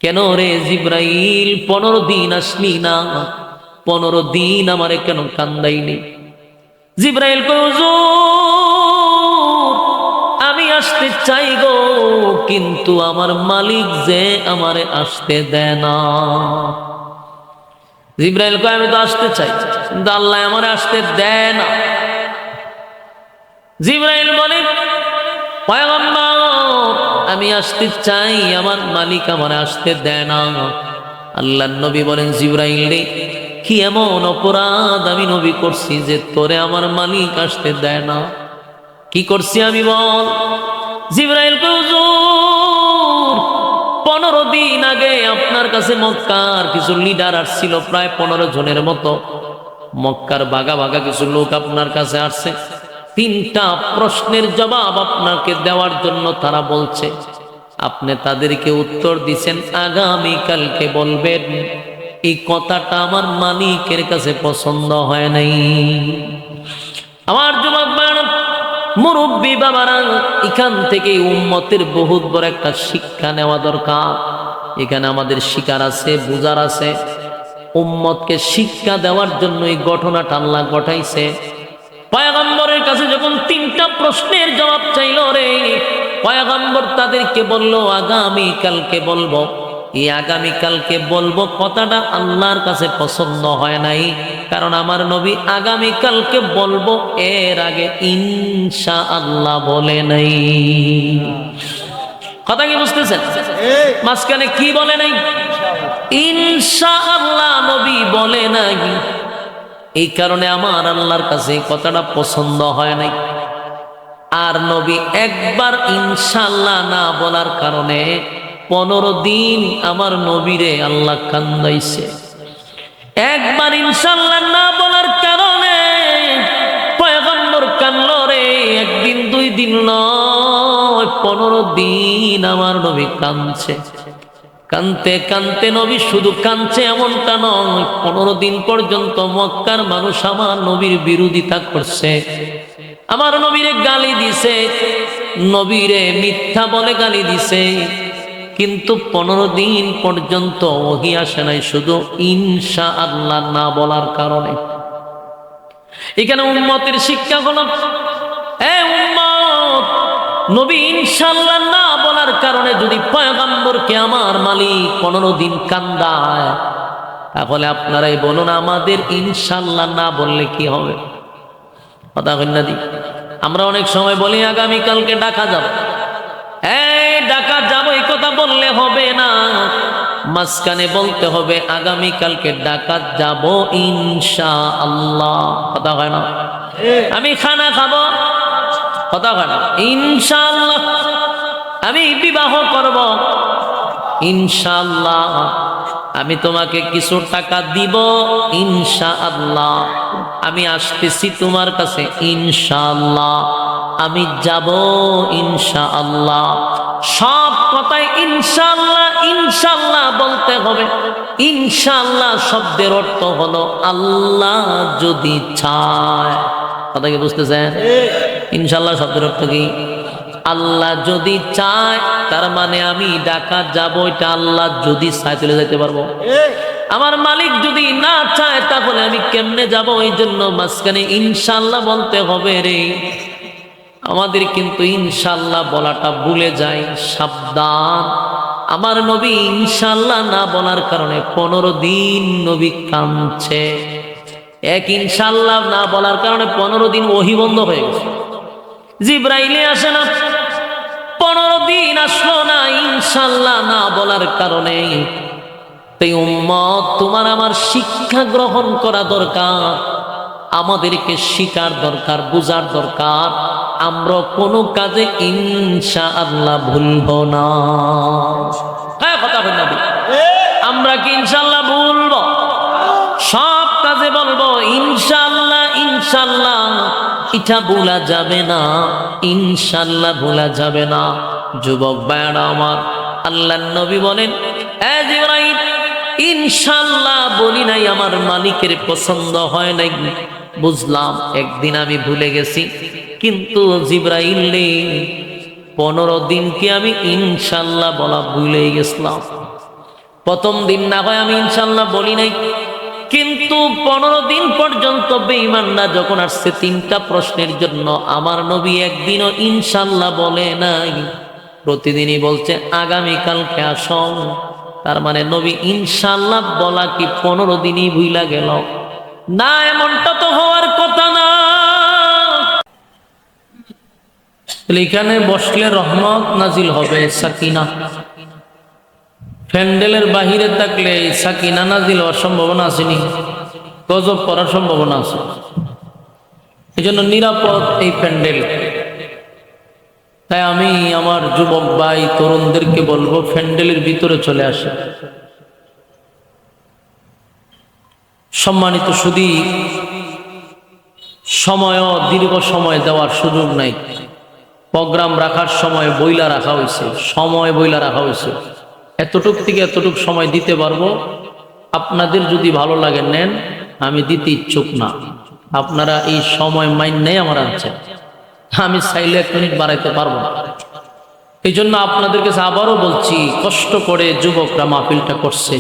কেন রে জিব্রাইল 15 দিন আসলি না, 15 দিন আমারে কেন কান্দাইনি? জিব্রাইল কয় হুজুর আমি আসতে চাই গো, কিন্তু আমার মালিক যে আমারে আসতে দেয় না। জিব্রাইল কয় আমি তো আসতে চাই, কিন্তু আল্লাহ আমারে আসতে দেয় না। জিব্রাইল বলে পয়গম্বর আমি আসতে চাই, আমার মালিক আমারে আসতে দেয় না। আল্লাহর নবী বলেন জিব্রাইল রে, কি এমন অপরাধ আমি নবী করছি যে তোরে আমার মালিক আসতে দেয় না? কি করছি আমি বল? জিব্রাইল কয় হুজুর 15 দিন আগে আপনার কাছে মক্কার কিছু লিডার আসছিল, প্রায় 15 জনের মতো। মক্কার বাগা বাগা কিছু লোক আপনার কাছে আসছে, 3টা প্রশ্নের জবাব আপনাকে দেওয়ার জন্য তারা বলছে। আপনি তাদেরকে উত্তর দিছেন আগামীকালকে বলবেন। এই কথাটা আমার মালিকের কাছে পছন্দ হয় নাই। আমার যুবক ভাইরা, মুরব্বী বাবারা, এখান থেকে উম্মতের বহুত বড় একটা শিক্ষা নেওয়া দরকার। এখানে আমাদের শিকার আছে, বুঝার আছে। উম্মতকে শিক্ষা দেওয়ার জন্য এই ঘটনাটা আল্লাহ ঘটাইছে। পয়গম্বরের কাছে যখন 3টা প্রশ্নের জবাব চাইল রে, পয়গম্বর তাদেরকে বলল আগামীকালকে বলবো। এই আগামীকালকে বলবো কথাটা আল্লাহর কাছে পছন্দ হয় নাই, কারণ আমার নবী আগামীকালকে বলবো এর আগে ইনশাআল্লাহ বলে নাই। কথা কি বুঝতেছেন? মাঝখানে কি বলে নাই? ইনশাআল্লাহ নবী বলে নাই। এই কারণে আমার আল্লাহর কাছে কথাটা পছন্দ হয় নাই। আর নবী একবার ইনশাআল্লাহ না বলার কারণে 15 দিন আমার নবীরে আল্লাহ কান্দাইছে। একবার ইনশাআল্লাহ না বলার কারণে পয়গম্বর কানল রে। একদিন 2 দিন নয়, 15 দিন আমার নবী কাঁদছে। কানতে কানতে নবী শুধু কাঁদছে এমনটা নয়, 15 দিন পর্যন্ত মক্কার মানুষ আমার নবীর বিরোধিতা করছে, আমার নবীরে গালি দিছে, নবীরে মিথ্যা বলে গালি দিছে। কিন্তু 15 দিন পর্যন্ত ওহী আসে নাই, শুধু ইনশাআল্লাহ না বলার কারণে। এখানে উম্মতের শিক্ষা হলো, এ উম্মত, নবী ইনশাআল্লাহ না বলার কারণে যদি পয়গম্বরকে আমার মালিক 15 দিন কান্দায়, তাহলে আপনারাই বলুন আমাদের ইনশাআল্লাহ না বললে কি হবে? কথা কই না দি? আমরা অনেক সময় বলি আগামীকালকে ঢাকা যাব, এই ঢাকা যাব, এই কথা বললে হবে না। মাঝখানে বলতে হবে আগামীকালকে ঢাকা যাব ইনশাআল্লাহ। কথা হয় না? আমি খানা খাবো, কথা হয় না? ইনশাআল্লাহ। আমি বিবাহ করব, ইনশাআল্লাহ। আমি তোমাকে কিছু টাকা দিব, ইনশাআল্লাহ। আমি আসতেছি তোমার কাছে, ইনশাআল্লাহ। আমি যাব, ইনশাআল্লাহ। সব কথায় ইনশাআল্লাহ ইনশাআল্লাহ বলতে হবে। ইনশাআল্লাহ শব্দের অর্থ হলো আল্লাহ যদি চায়। কথা কি বুঝতেছেন? ইনশাআল্লাহ শব্দের অর্থ কি? আল্লাহ যদি চায়, তার মানে আমি ঢাকা যাব, এটা আল্লাহ যদি চায় চলে যেতে পারবো। আমার মালিক যদি না চায় তাহলে আমি কেমনে যাব? এই জন্য মাঝখানে ইনশাআল্লাহ বলতে হবে রে। আমাদের কিন্তু ইনশাআল্লাহ বলাটা ভুলে যায়, সাবধান। আমার নবী ইনশাআল্লাহ না বলার কারণে 15 দিন নবী কাঁদছে। এক ইনশাআল্লাহ না বলার কারণে 15 দিন ওহী বন্ধ হয়ে গেছে। জিব্রাইলে আসে না, 15 দিন আসলো না ইনশাআল্লাহ না বলার কারণে। তাই উম্মত, তোমার আমার শিক্ষা গ্রহণ করা দরকার, আমাদেরকে শিকার দরকার, বুঝার দরকার। আমরা কোনো কাজে ইনশাআল্লাহ ভুলবো না। হ্যাঁ, কথা বল না, আমরা কি ইনশাআল্লাহ ভুলবো? সব কাজে বলবো ইনশাআল্লাহ ইনশাআল্লাহ। এটা ভোলা যাবে না, ইনশাআল্লাহ ভোলা যাবে না। যুবক ভাইরা আমার, আল্লাহর নবী বলেন, এ জিবরাইল, ইনশাআল্লাহ বলি নাই, আমার মালিকের পছন্দ হয় নাই। বুঝলাম একদিন আমি ভুলে গেছি, কিন্তু জিবরাইল রে 15 দিন কি আমি ইনশাআল্লাহ বলা ভুলে গেছিলাম? প্রথম দিন না হয় আমি ইনশাআল্লাহ বলি নাই, কিন্তু 15 দিন পর্যন্ত বেঈমানরা যখন আসছে 3টা প্রশ্নের জন্য, আমার নবী একদিনও ইনশাআল্লাহ বলে নাই, প্রতিদিনই বলছে আগামীকালকে আসো। তার মানে নবী ইনশাআল্লাহ বলা কি 15 দিনই ভুইলা গেল? না, এমনটা তো হওয়ার কথা না। এখানে বসলে রহমত নাজিল হবে, সাকিনা। প্যান্ডেলের বাহিরে থাকলে সাকিনা নাজিল হওয়ার সম্ভাবনা আসেনি, গজব করার সম্ভাবনা আছে। এই জন্য নিরাপদ এই প্যান্ডেল। তাই আমি আমার যুবক ভাই তরুণদেরকে বলবো, প্যান্ডেলের ভিতরে চলে আসে। সম্মানিত সুধী, সময়ও দীর্ঘ সময় দেওয়ার সুযোগ নাই। প্রোগ্রাম রাখার সময় বইলা রাখা হয়েছে, সময় বইলা রাখা হয়েছে। এতটুক থেকে এতটুক সময় দিতে পারবো। আপনাদের যদি ভালো লাগে নেন, আমি দিতে ইচ্ছুক না। আপনারা এই সময় মাইন নেই আমার আনছেন, আমি চাইলে 1 মিনিট বাড়াইতে পারবো না। এই জন্য আপনাদের কাছে আবারও বলছি, কষ্ট করে যুবকরা মাহফিলটা করছে।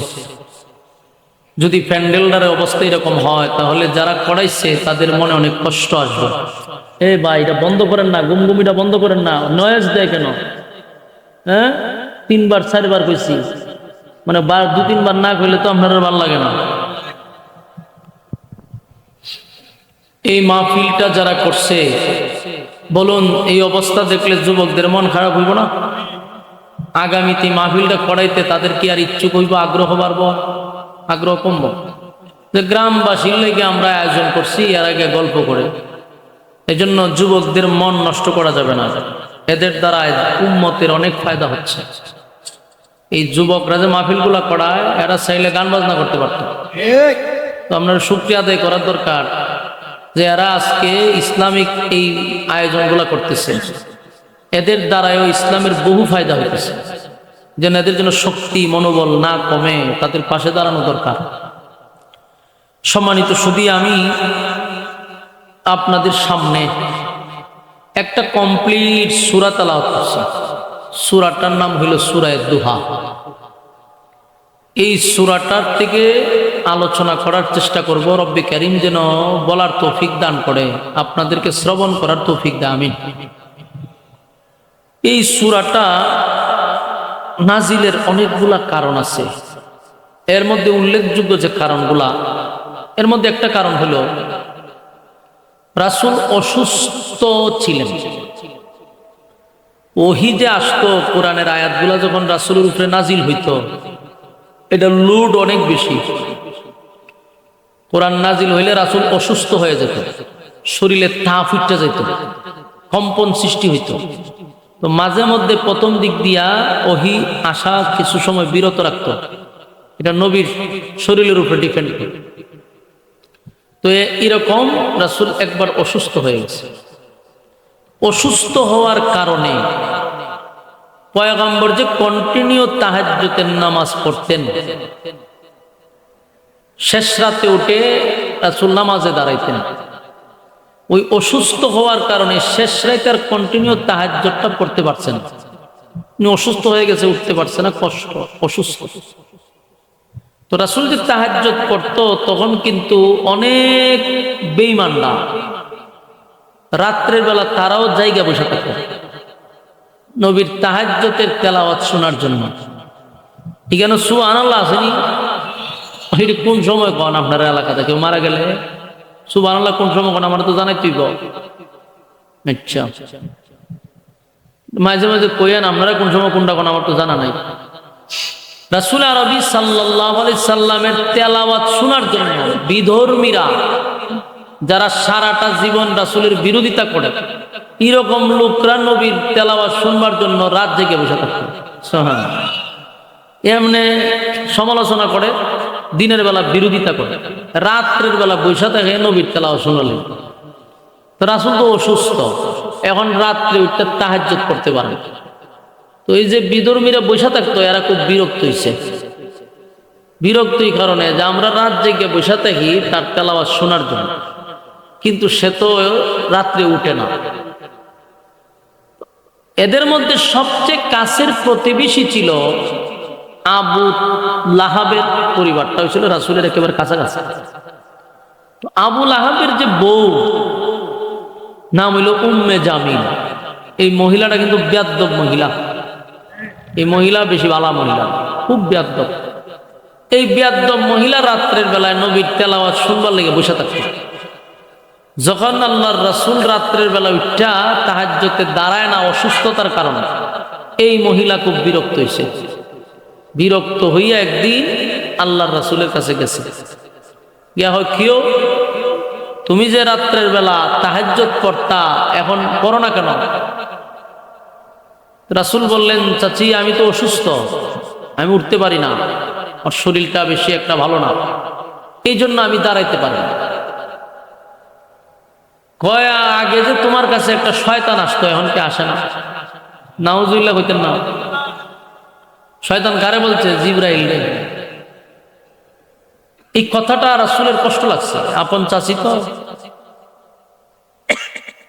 যদি প্যান্ডেলটার অবস্থা এরকম হয়, তাহলে যারা করাইছে তাদের মনে অনেক কষ্ট আসবে। ভাই, এটা বন্ধ করেন না, গুমগুমিটা বন্ধ করেন না, নয়েজ দেয় কেন? হ্যাঁ, 3বার 4বার কইছি, মানে 2-3 বার না কইলে তো আপনার ভালো লাগে না। এই মাহফিলটা যারা করছে, বলুন এই অবস্থা দেখলে যুবকদের মন খারাপ হইব না? আগামীতে মাহফিলটা করাইতে তাদের কি আর ইচ্ছুক হইব, আগ্রহ বাড়ব? আগ্রহ কমব? যে গ্রামবাসীর লেগে আমরা আয়োজন করছি, এর আগে গল্প করে। এই জন্য যুবকদের মন নষ্ট করা যাবে না। এদের দ্বারা উম্মতের অনেক ফায়দা হচ্ছে। এই যুবকরা যে মাহফিলগুলা করায়, এরা চাইলে গান বাজনা করতে পারত। তো আপনার শুকরিয়া আদায় করার দরকার যে এরা আজকে ইসলামিক এই আয়োজনগুলা করতেছে। এদের দ্বারাও ইসলামের বহু ফায়দা হইতেছে। যেন এদের জন্য শক্তি, মনোবল না কমে, তাদের পাশে দাঁড়ানো দরকার। সম্মানিত সুধী, আমি আপনাদের সামনে একটা কমপ্লিট সূরা তেলাওয়াত করছি। সূরাটার নাম হইল সূরা দুহা। এই সূরাটার থেকে আলোচনা করার চেষ্টা করব। রব্বে কারীম যেন বলার তৌফিক দান করে, আপনাদেরকে শ্রবণ করার তৌফিক দেয়, আমিন। এই সূরাটা নাজিলের অনেকগুলা কারণ আছে। এর মধ্যে উল্লেখযোগ্য যে কারণগুলা, এর মধ্যে একটা কারণ হলো রাসূল অসুস্থ ছিলেন। ওহী যে আসতো, কোরআনের আয়াতগুলা যখন রাসূলের উপরে নাজিল হইতো, এটা লোড অনেক বেশি। কোরআন নাজিল হইলে রাসূল অসুস্থ হয়ে যেত, শরীরে তাপ উঠে যেত, কম্পন সৃষ্টি হইত। তো মাঝে মধ্যে প্রথম দিক দিয়া ওহী আসা কিছু সময় বিরত রাখত। এটা নবীর শরীরের উপরে ডিপেন্ড করে। তো এরকম রাসূল একবার অসুস্থ হয়ে গেছে। অসুস্থ হওয়ার কারণে পয়গম্বর যে কন্টিনিউ তাহাজ্জুদের নামাজ পড়তেন, শেষ রাতে উঠে রাসূল নামাজে দাঁড়াইতেন। ওই অসুস্থ হওয়ার কারণে শেষ রাতে আর কন্টিনিউ তাহাজ্জুদটা পড়তে পারছেন না। উনি অসুস্থ হয়ে গেছে, উঠতে পারছে না, কষ্ট, অসুস্থ। তো রাসূল যে তাহাজ্জুদ পড়তো, তখন কিন্তু অনেক বেঈমানরা রাত্রের বেলা তারাও জায়গা বসে থাকতো নবীর তাহাজ্জুদের তেলাওয়াত শোনার জন্য। এখানে সুবহানাল্লাহ আসেনি? এটা কোন সময় কন আপনার এলাকাতে কেউ মারা গেলে সুবহানাল্লাহ কোন সময় কন? আমার তো জানাই তুই গো। আচ্ছা, মাঝে মাঝে কইয়েন আপনারা কোন সময় কোনটা কোন, আমার তো জানা নাই। রাসূল আরবি সাল্লাল্লাহু আলাইহি সাল্লামের তেলাওয়াত শোনার জন্য বিধর্মীরা, যারা সারাটা জীবন রাসূলের বিরোধিতা করে, এরকম লোকরা নবীর তেলাওয়াত শুনবার জন্য রাত জেগে বসে থাকতো। সুবহানাল্লাহ। এমনি সমালোচনা করে, দিনের বেলা বিরোধিতা করে, রাত্রের বেলা বসে থাকে নবীর তেলাওয়াত শুনলেন। তো রাসূল তো অসুস্থ, এখন রাত্রে উঠতে তাহাজ্জুদ করতে পারে। তো এই যে বিধর্মীরা বসে থাকতো, এরা খুব বিরক্ত হয়েছে। বিরক্তির কারণে যে আমরা রাত জেগে বসে থাকি তার তেলাওয়াত শোনার জন্য, কিন্তু সে তো রাত্রে উঠে না। এদের মধ্যে সবচেয়ে কাছের প্রতিবেশী ছিল আবু লাহাবের পরিবারটা হয়েছিল রাসূলের একেবারে কাছাকাছি। তো আবু লাহাবের যে বউ নাম হইল উম্মে জামিল, এই মহিলাটা কিন্তু বেয়াদ্দব মহিলা। এই মহিলা বেশি ভালো মহিলা, খুব বেয়াদ্দব। এই বেয়াদ্দব মহিলা রাত্রের বেলায় নবীর তেলাওয়াত শুনবার লেগে বসে থাকত। যখন আল্লাহর রাসূল রাত্রের বেলা উঠা তাহাজ্জুদে দাঁড়ায় না অসুস্থতার কারণে, এই মহিলা খুব বিরক্ত হয়েছে। বিরক্ত হইয়া একদিন আল্লাহর রাসূলের কাছে গেছে। ইয়া হয় কিও, তুমি যে রাত্রের বেলা তাহাজ্জুদ পড়তা এখন করো না কেন? রাসূল বললেন, চাচি আমি তো অসুস্থ, আমি উঠতে পারি না, আমার শরীরটা বেশি একটা ভালো না, এই জন্য আমি দাঁড়াইতে পারি না। কয় আগে যে তোমার কাছে একটা শয়তান আসতো, এখন কি আসে না? নাউজুবিল্লাহ কইতেন না। শয়তান কারে বলছে? জিবরাইল। এই কথাটা রাসূলের কষ্ট লাগছে, আপন চাচি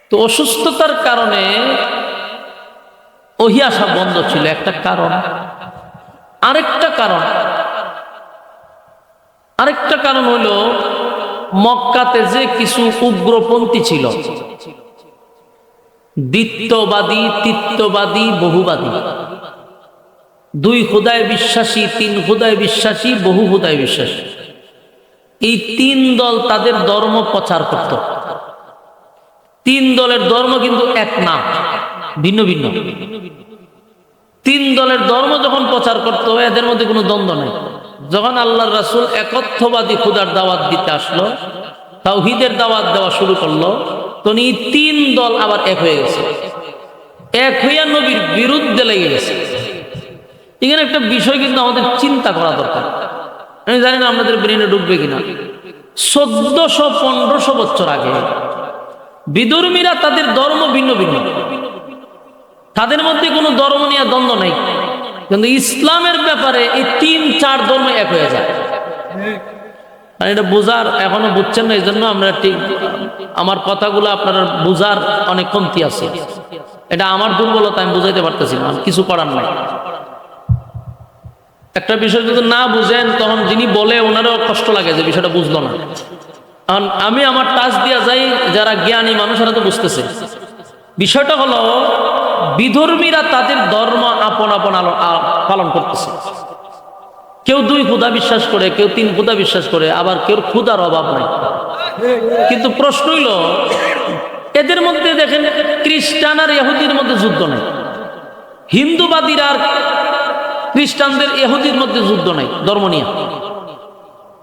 তো অসুস্থতার কারণে ওহী আসা বন্ধ ছিল, একটা কারণ। আরেকটা কারণ হলো মক্কাতে যে কিছু উগ্রপন্থী ছিল, দ্বিত্ববাদী, তিত্ববাদী, বহুবাদী, দুই খোদায় বিশ্বাসী, তিন খোদায় বিশ্বাসী, বহু খোদায় বিশ্বাসী, এই তিন দল তাদের ধর্ম প্রচার করত। তিন দলের ধর্ম কিন্তু এক না, ভিন্ন ভিন্ন। তিন দলের ধর্ম যখন প্রচার করতো এদের মধ্যে কোনো দ্বন্দ্ব নেই। যখন আল্লাহর রাসূল একত্ববাদী খোদার দাওয়াত দিতে আসলো, তাওহীদের দাওয়াত দেওয়া শুরু করলো, তখন এই তিন দল আবার এক হয়ে গেছে, এক হইয়া নবীর বিরুদ্ধে লেগে গেছে। এখানে একটা বিষয় কিন্তু আমাদের চিন্তা করা দরকার। আমি জানি না আপনাদের ব্রেনে ঢুকবে কিনা। 1400-1500 বছর আগে বিধর্মীরা তাদের ধর্ম ভিন্ন ভিন্ন, তাদের মধ্যে কোনো ধর্ম নিয়ে দ্বন্দ্ব নাই, কিন্তু ইসলামের ব্যাপারে এই 3-4 ধর্ম এক হয়ে যায়। আর এটা বোঝার এখনো বুঝছেন না, এই জন্য আমরা ঠিক আমার কথাগুলো আপনারা বোঝার অনেক কমতি আছে। এটা আমার দুর্বলতা, আমি বুঝাইতে পারতেছি না, কিছু করার নাই। একটা বিষয় যদি না বুঝেন তখন যিনি বলে ওনারও কষ্ট লাগে যে বিষয়টা বুঝলো না। আমি আমার টাচ দিয়া যাই, যারা জ্ঞানী মানুষেরা তো বুঝতেছে। বিষয়টা হলো বিধর্মীরা তাদের ধর্ম আপন আপন পালন করতেছে। কেউ দুই খোদা বিশ্বাস করে, কেউ তিন খোদা বিশ্বাস করে, আবার কেউ খোদার অভাব নাই। কিন্তু প্রশ্ন হইল এদের মধ্যে দেখেন খ্রিস্টান আর ইহুদির মধ্যে যুদ্ধ নাই, হিন্দুবাদীরা আর খ্রিস্টানদের ইহুদির মধ্যে যুদ্ধ নাই ধর্ম নিয়ে।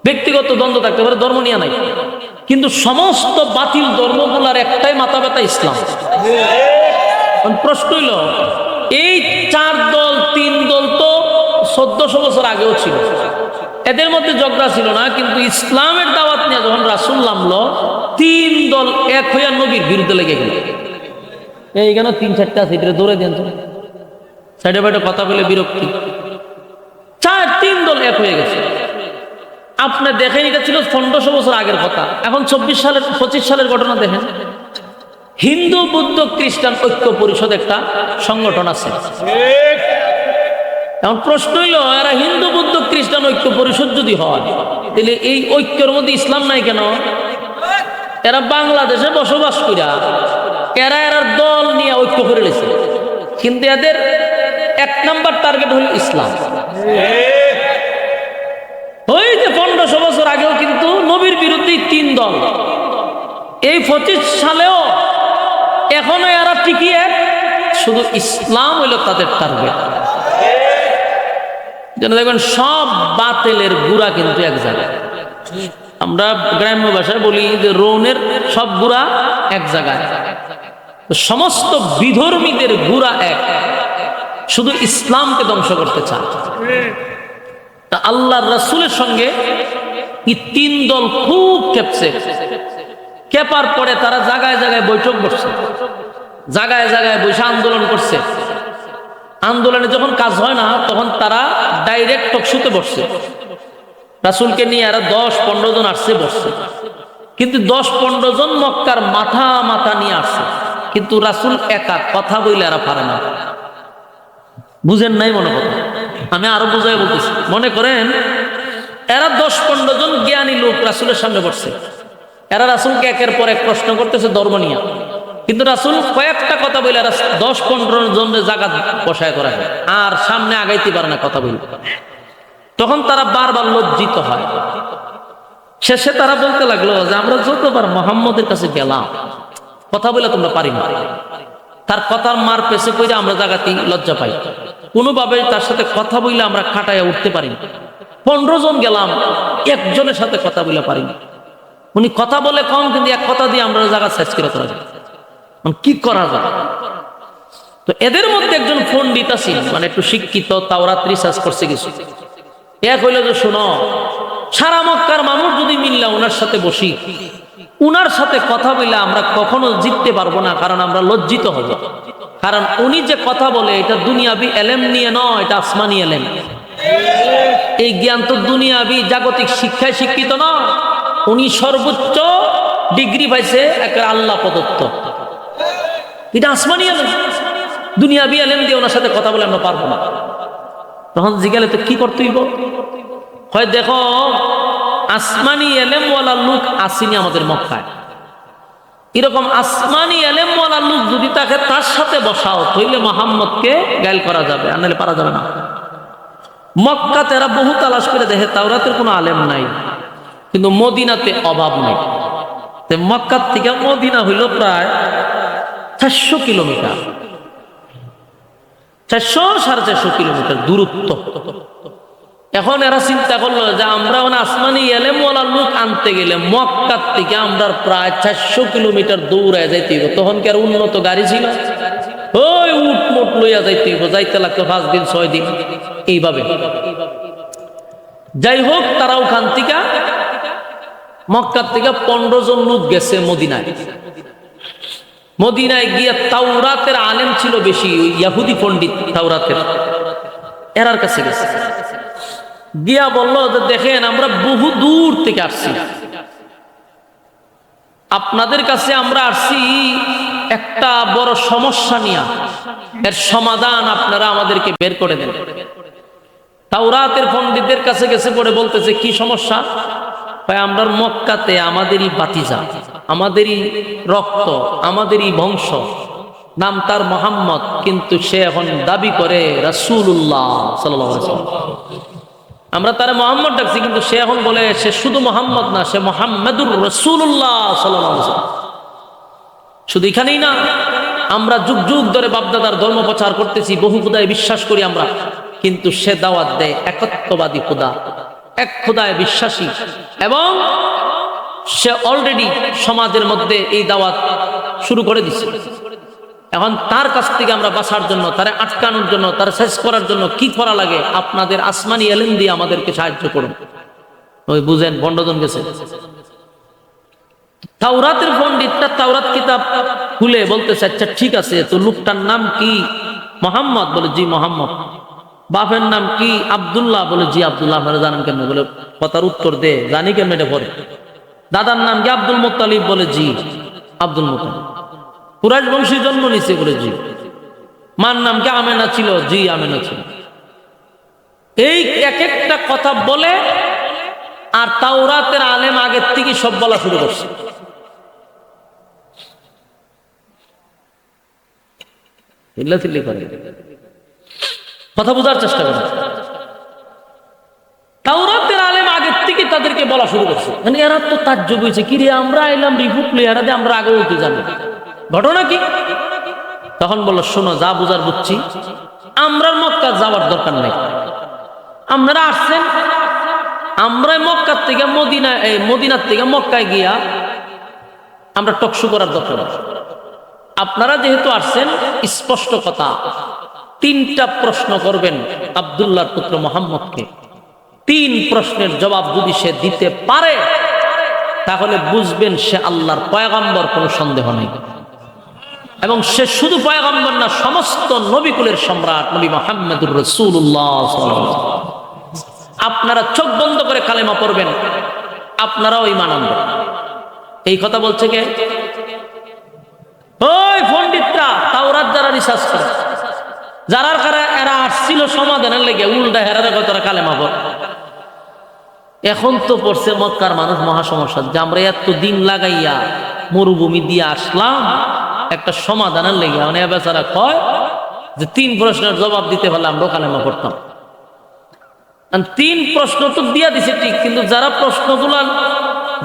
ব্যক্তিগত দ্বন্দ্ব থাকতে পারে, ধর্ম নিয়ে নাই। কিন্তু সমস্ত বাতিল ধর্মগুলার একটাই মাথা ব্যথা, ইসলাম। প্রশ্ন হইল এই 4 দল 3 দল তো 1400 বছর আগেও ছিল, এদের মধ্যে ঝগড়া ছিল না। কিন্তু ইসলামের দাওয়াত নিয়ে যখন রাসূল নামলো, 3 দল এক হইয়া নবীর বিরুদ্ধে লেগে গেল। এইখানে 3-4টা সিটে দৌড়ে দেন, সাইডে বাইডে কথা বলে বিরক্তি। 3 দল এক হয়ে গেছে। আপনি দেখেন এটা ছিল 1500 বছর আগের কথা, এখন 25 সালের ঘটনা দেখেন। হিন্দু বৌদ্ধ খ্রিস্টান ঐক্য পরিষদ একটা সংগঠন আছে। এখন প্রশ্ন হইল এরা হিন্দু বৌদ্ধ খ্রিস্টান ঐক্য পরিষদ যদি হয়, তাহলে এই ঐক্যের মধ্যে ইসলাম নাই কেন? এরা বাংলাদেশে বসবাস করিয়া এরা দল নিয়ে ঐক্য করে লেছে, কিন্তু এদের 1 নাম্বার টার্গেট হল ইসলাম। ওই যে 1500 বছর আগেও কিন্তু নবীর বিরুদ্ধে 3 দল, এই 25 সালেও এখনো এরা টিকিয়ে শুধু ইসলাম হইল তাদের টার্গেট। যেন দেখবেন সব বাতিলের গুড়া কিন্তু এক জায়গায়। আমরা গ্রাম্য ভাষায় বলি যে রৌনের সব গুড়া এক জায়গায়। সমস্ত বিধর্মীদের গুড়া এক, শুধু ইসলামকে ধ্বংস করতে চায়। আল্লাহর রাসূলের সঙ্গে এই 3 দল খুব খেপছে। খেপার পরে তারা জায়গায় জায়গায় বৈঠক বসছে, জায়গায় জায়গায় বসে আন্দোলন করছে। আন্দোলনে যখন কাজ হয় না তখন তারা ডাইরেক্ট টকশোতে বসছে। রাসূলকে নিয়ে এরা 10-15 জন আসছে বসছে, কিন্তু 10-15 জন মক্কার মাথা নিয়ে আসছে, কিন্তু রাসূল একা কথা বইলে এরা পারে না। বুঝেন নাই মনে কথা? আমি আরো বুঝাই বলতেছি, মনে করেন এরা 10-15 জন জ্ঞানী লোক রাসূলের সামনে বসছে, এরা রাসূলকে একের পর এক প্রশ্ন করতেছে ধর্ম নিয়ে, কিন্তু রাসূল কয়েকটা কথা বলে এরা 10-15 জনের জায়গা বসায় করা হয়, আর সামনে আগাইতে পারে না কথা বলে। তখন তারা বারবার লজ্জিত হয়। শেষে তারা বলতে লাগলো যে আমরা যতবার মুহাম্মদের কাছে গেলাম কথা বলে তোমরা পারি না, তার কথার মার পেছে কইরা আমরা জায়গাতে লজ্জা পাই, কোনোভাবে তার সাথে কথা বললে আমরা খাটাইয়া উঠতে পারি না। 15 জন গেলাম, একজনের সাথে কথা বলে পারি না। উনি কথা বলে কম, কিন্তু এক কথা দিয়ে আমরা জায়গা সাইজ করে করা যায়, কি করা যায়? তো এদের মধ্যে একজন পণ্ডিত আছেন, মানে একটু শিক্ষিত, তাওরাত রিসার্চ করছে কিছু। এক হইল যে শোনো, সারা মক্কার মানুষ যদি মিল্লা ওনার সাথে বসি, উনার সাথে কথা বলে আমরা কখনো জিততে পারবো না, কারণ আমরা লজ্জিত হব। কারণ উনি যে কথা বলে এটা দুনিয়াবি এলেম নিয়ে নয়, এটা আসমানি এলেম। এই জ্ঞান তো দুনিয়াবি জাগতিক শিক্ষায় শিক্ষিত নয়, উনি সর্বোচ্চ ডিগ্রি পাইছে একটা আল্লাহ প্রদত্ত, এটা আসমানি এলেম। দুনিয়াবি এলেম দিয়ে ওনার সাথে কথা বলে আমরা পারবো না। তখন জিজ্ঞাসা তো কি করতে হইব? হয় দেখো, আসমানি এলেমওয়ালা লোক আসেনি আমাদের মক্কায়, এরকম আসমানি এলেমওয়ালা লোক যদি তাকে তার সাথে বসাও তাহলে মুহাম্মদকে গায়েল করা যাবে, আর নাহলে পারা যাবে না। মক্কাতে এরা বহু তালাশ করে দেখে তাওরাতের কোনো আলেম নাই, কিন্তু মদিনাতে অভাব নাই। মক্কার থেকে মদিনা হইল প্রায় 400 কিলোমিটার, 400-450 কিলোমিটার দূরত্ব। এখন এরা চিন্তা করলো যে আমরা আসমানি এলেমওয়ালা লোক আনতে গেলে মক্কার থেকে আমরা প্রায় 400 কিলোমিটার দৌড়ায় যাইতে হইব। তখন কি আর উন্নত গাড়ি ছিল? ওই উটমুট লইয়া যাইতে হইব, যাইতে লাগতো 5 দিন 6 দিন এইভাবে। যাই হোক, তারা ওখান থেকে মক্কার থেকে 15 জন লোক গেছে মদিনায়। মদিনায় গিয়ে তাওরাতের আলেম ছিল বেশি, ইহুদি পণ্ডিত তাওরাতের, এরার কাছে গেছে। গিয়া বলল যে দেখেন আমরা বহু দূর থেকে আসছি, আপনাদের কাছে আমরা আসছি একটা বড় সমস্যা নিয়ে, এর সমাধান আপনারা আমাদেরকে বের করে দেন। তাওরাতের পণ্ডিতদের কাছে গেছে পড়ে বলতেছে কি সমস্যা? ভাই আমরা মক্কাতে আমাদেরই বাতিজা, আমাদেরই রক্ত, আমাদেরই বংশ, নাম তার মুহাম্মদ, কিন্তু সে এখন দাবি করে রাসূলুল্লাহ সাল্লাল্লাহু আলাইহি ওয়াসাল্লাম। আমরা তার মুহাম্মদ ডাকছি, কিন্তু সে এখন বলে সে শুধু মুহাম্মদ না, সে মুহাম্মাদুর রাসূলুল্লাহ সাল্লাল্লাহু আলাইহি ওয়াসাল্লাম। শুধু এখানেই না, আমরা যুগ যুগ ধরে বাপদাদার ধর্ম প্রচার করতেছি, বহু খোদায় বিশ্বাস করি আমরা, কিন্তু সে দাওয়াত দেয় একত্ববাদী খোদা, এক খোদায় বিশ্বাসী, এবং সে অলরেডি সমাজের মধ্যে এই দাওয়াত শুরু করে দিচ্ছে। এখন তার কাছ থেকে আমরা বাঁচার জন্য, তারে আটকানোর জন্য, তার শেষ করার জন্য কি করা লাগে? আপনাদের আসমানি এলেম দিয়ে আমাদেরকে সাহায্য করুন। ওই বুঝেন, বন্ডজন গেছে। তাওরাতের পণ্ডিতটা তাওরাত কিতাব খুলে বলতেছে আচ্ছা ঠিক আছে, তো লোকটার নাম কি? মুহাম্মদ। বলে জি মুহাম্মদ। বাপের নাম কি? আব্দুল্লাহ। বলে জি আব্দুল্লাহ। আপনারা জানেন কেমন? বলে কথার উত্তর দে, জানি কেমন এটা পরে। দাদার নাম কি? Abdul Muttalib. বলে জি আব্দুল মুত্তালিব। কুরাইশ বংশী জন্ম নিছে। বলে জি। মার নাম কি? আমেনা ছিল। জি আমেনা ছিল। এই এক একটা কথা বলে, আর তাওরাতের আলেম আগের থেকে সব বলা শুরু করছে। কথা বোঝার চেষ্টা করে। তাওরাতের আলেম আগের থেকে তাদেরকে বলা শুরু করছে। মানে এরা তো তাজ্জব হয়েছে, কি রে আমরা এলাম রিপোর্ট প্লেয়ারা দিয়ে, আমরা আগে উঠে জানি ঘটনা কি। তখন বললো শোনো, যা বুঝার বুঝছি, আমরা মক্কা যাওয়ার দরকার নাই। আপনারা আসছেন, আমরা মক্কার থেকে মদিনার থেকে মক্কায় গিয়া আমরা টকশো করার দরকার। আপনারা যেহেতু আসছেন, স্পষ্ট কথা, 3টা প্রশ্ন করবেন আব্দুল্লাহর পুত্র মুহাম্মদকে। 3 প্রশ্নের জবাব যদি সে দিতে পারে, তাহলে বুঝবেন সে আল্লাহর পয়গম্বর, কোনো সন্দেহ নেই। এবং সে শুধু পয়গম্বর না, সমস্ত নবীকুলের সম্রাট নবী মুহাম্মদুর রাসূলুল্লাহ সাল্লাল্লাহু আলাইহি ওয়াসাল্লাম। আপনারা চোখ বন্ধ করে কালেমা পড়বেন, আপনারাও ঈমান আনবেন। এই কথা বলছে কে? ওই পণ্ডিতরা, তাওরাত যারা রিসার্চ করে। যারার কারা এরা আসছিল সমাধানের লেগে উল্টা হেরারে কয় তারা কালেমা পড়। এখন তো পড়ছে মক্কার মানুষ মহা সমস্যা যে আমরা এত দিন লাগাইয়া মরুভূমি দিয়ে আসলাম একটা সমাধানের লেগে, মানে বেচারা কয় যে 3 প্রশ্নের জবাব দিতে পারলে আমরাও কালেমা পড়তাম। 3 প্রশ্ন তো দিয়া দিছে ঠিক, কিন্তু যারা প্রশ্নগুলো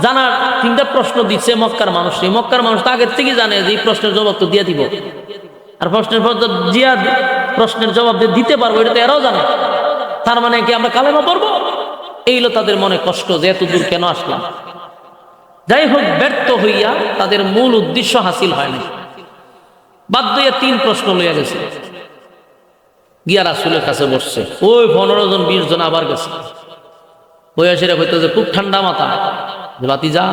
জানার 3টা প্রশ্ন দিচ্ছে মক্কার মানুষ, এই মক্কার মানুষ তো আগের থেকেই জানে যে এই প্রশ্নের জবাব তো দিয়া দিব, আর প্রশ্নের জবাব দিতে পারবো এটা তো এরাও জানে। তার মানে কি আমরা কালেমা পড়বো? এইলো তাদের মনে কষ্ট যে এত দূর কেন আসলাম। যাই হোক, ব্যর্থ হইয়া তাদের মূল উদ্দেশ্য হাসিল হয়নি, বাধ্য হইয়া 3 প্রশ্ন লইয়া গেছে, গিয়া রাসূলের কাছে বসছে। ওই 15 জন 20 জন আবার গেছে, ওই আসিরা কইতো যে খুব ঠান্ডা মাথা, যে বাতিজা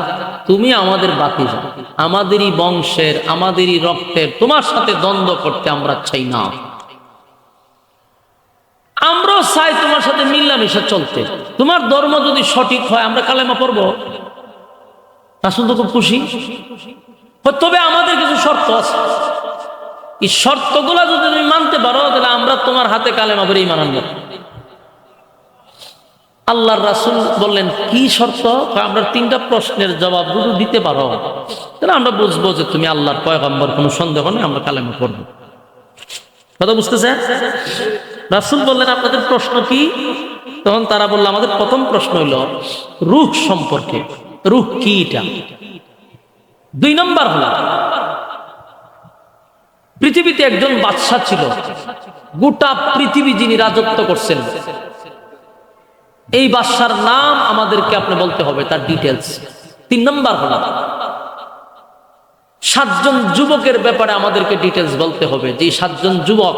তুমি আমাদের বাতিজা, আমাদেরই বংশের, আমাদেরই রক্তের, তোমার সাথে দ্বন্দ্ব করতে আমরা চাই না, আমরাও চাই তোমার সাথে মিল্লামিশা চলতে, তোমার ধর্ম যদি সঠিক হয় আমরা কালেমা পড়বো। রাসূল তো খুব খুশি, তবে আমাদের কিছু শর্ত আছে, এই শর্তগুলা যদি তুমি মানতে পারো তাহলে আমরা তোমার হাতে কালেমা পড়ে ঈমান আনবো। আল্লাহর রাসূল বললেন কি শর্ত? আমরা 3টা প্রশ্নের জবাব যদি দিতে পারো তাহলে আমরা বুঝবো যে তুমি আল্লাহর পয়গম্বর, কোনো সন্দেহ নেই, আমরা কালেমা পড়বো। কথা বুঝতেছে? রাসূল বললেন আপনাদের প্রশ্ন কি? তখন তারা বলল আমাদের প্রথম প্রশ্ন হলো রূহ সম্পর্কে, রূহ কি এটা। 2 নম্বর হলো পৃথিবীতে একজন বাদশা ছিল, গোটা পৃথিবী যিনি রাজত্ব করছেন, এই বাদশার নাম আমাদেরকে আপনি বলতে হবে, তার ডিটেলস। 3 নম্বর হলো 7 জন যুবকের ব্যাপারে আমাদেরকে ডিটেলস বলতে হবে, যে 7 জন যুবক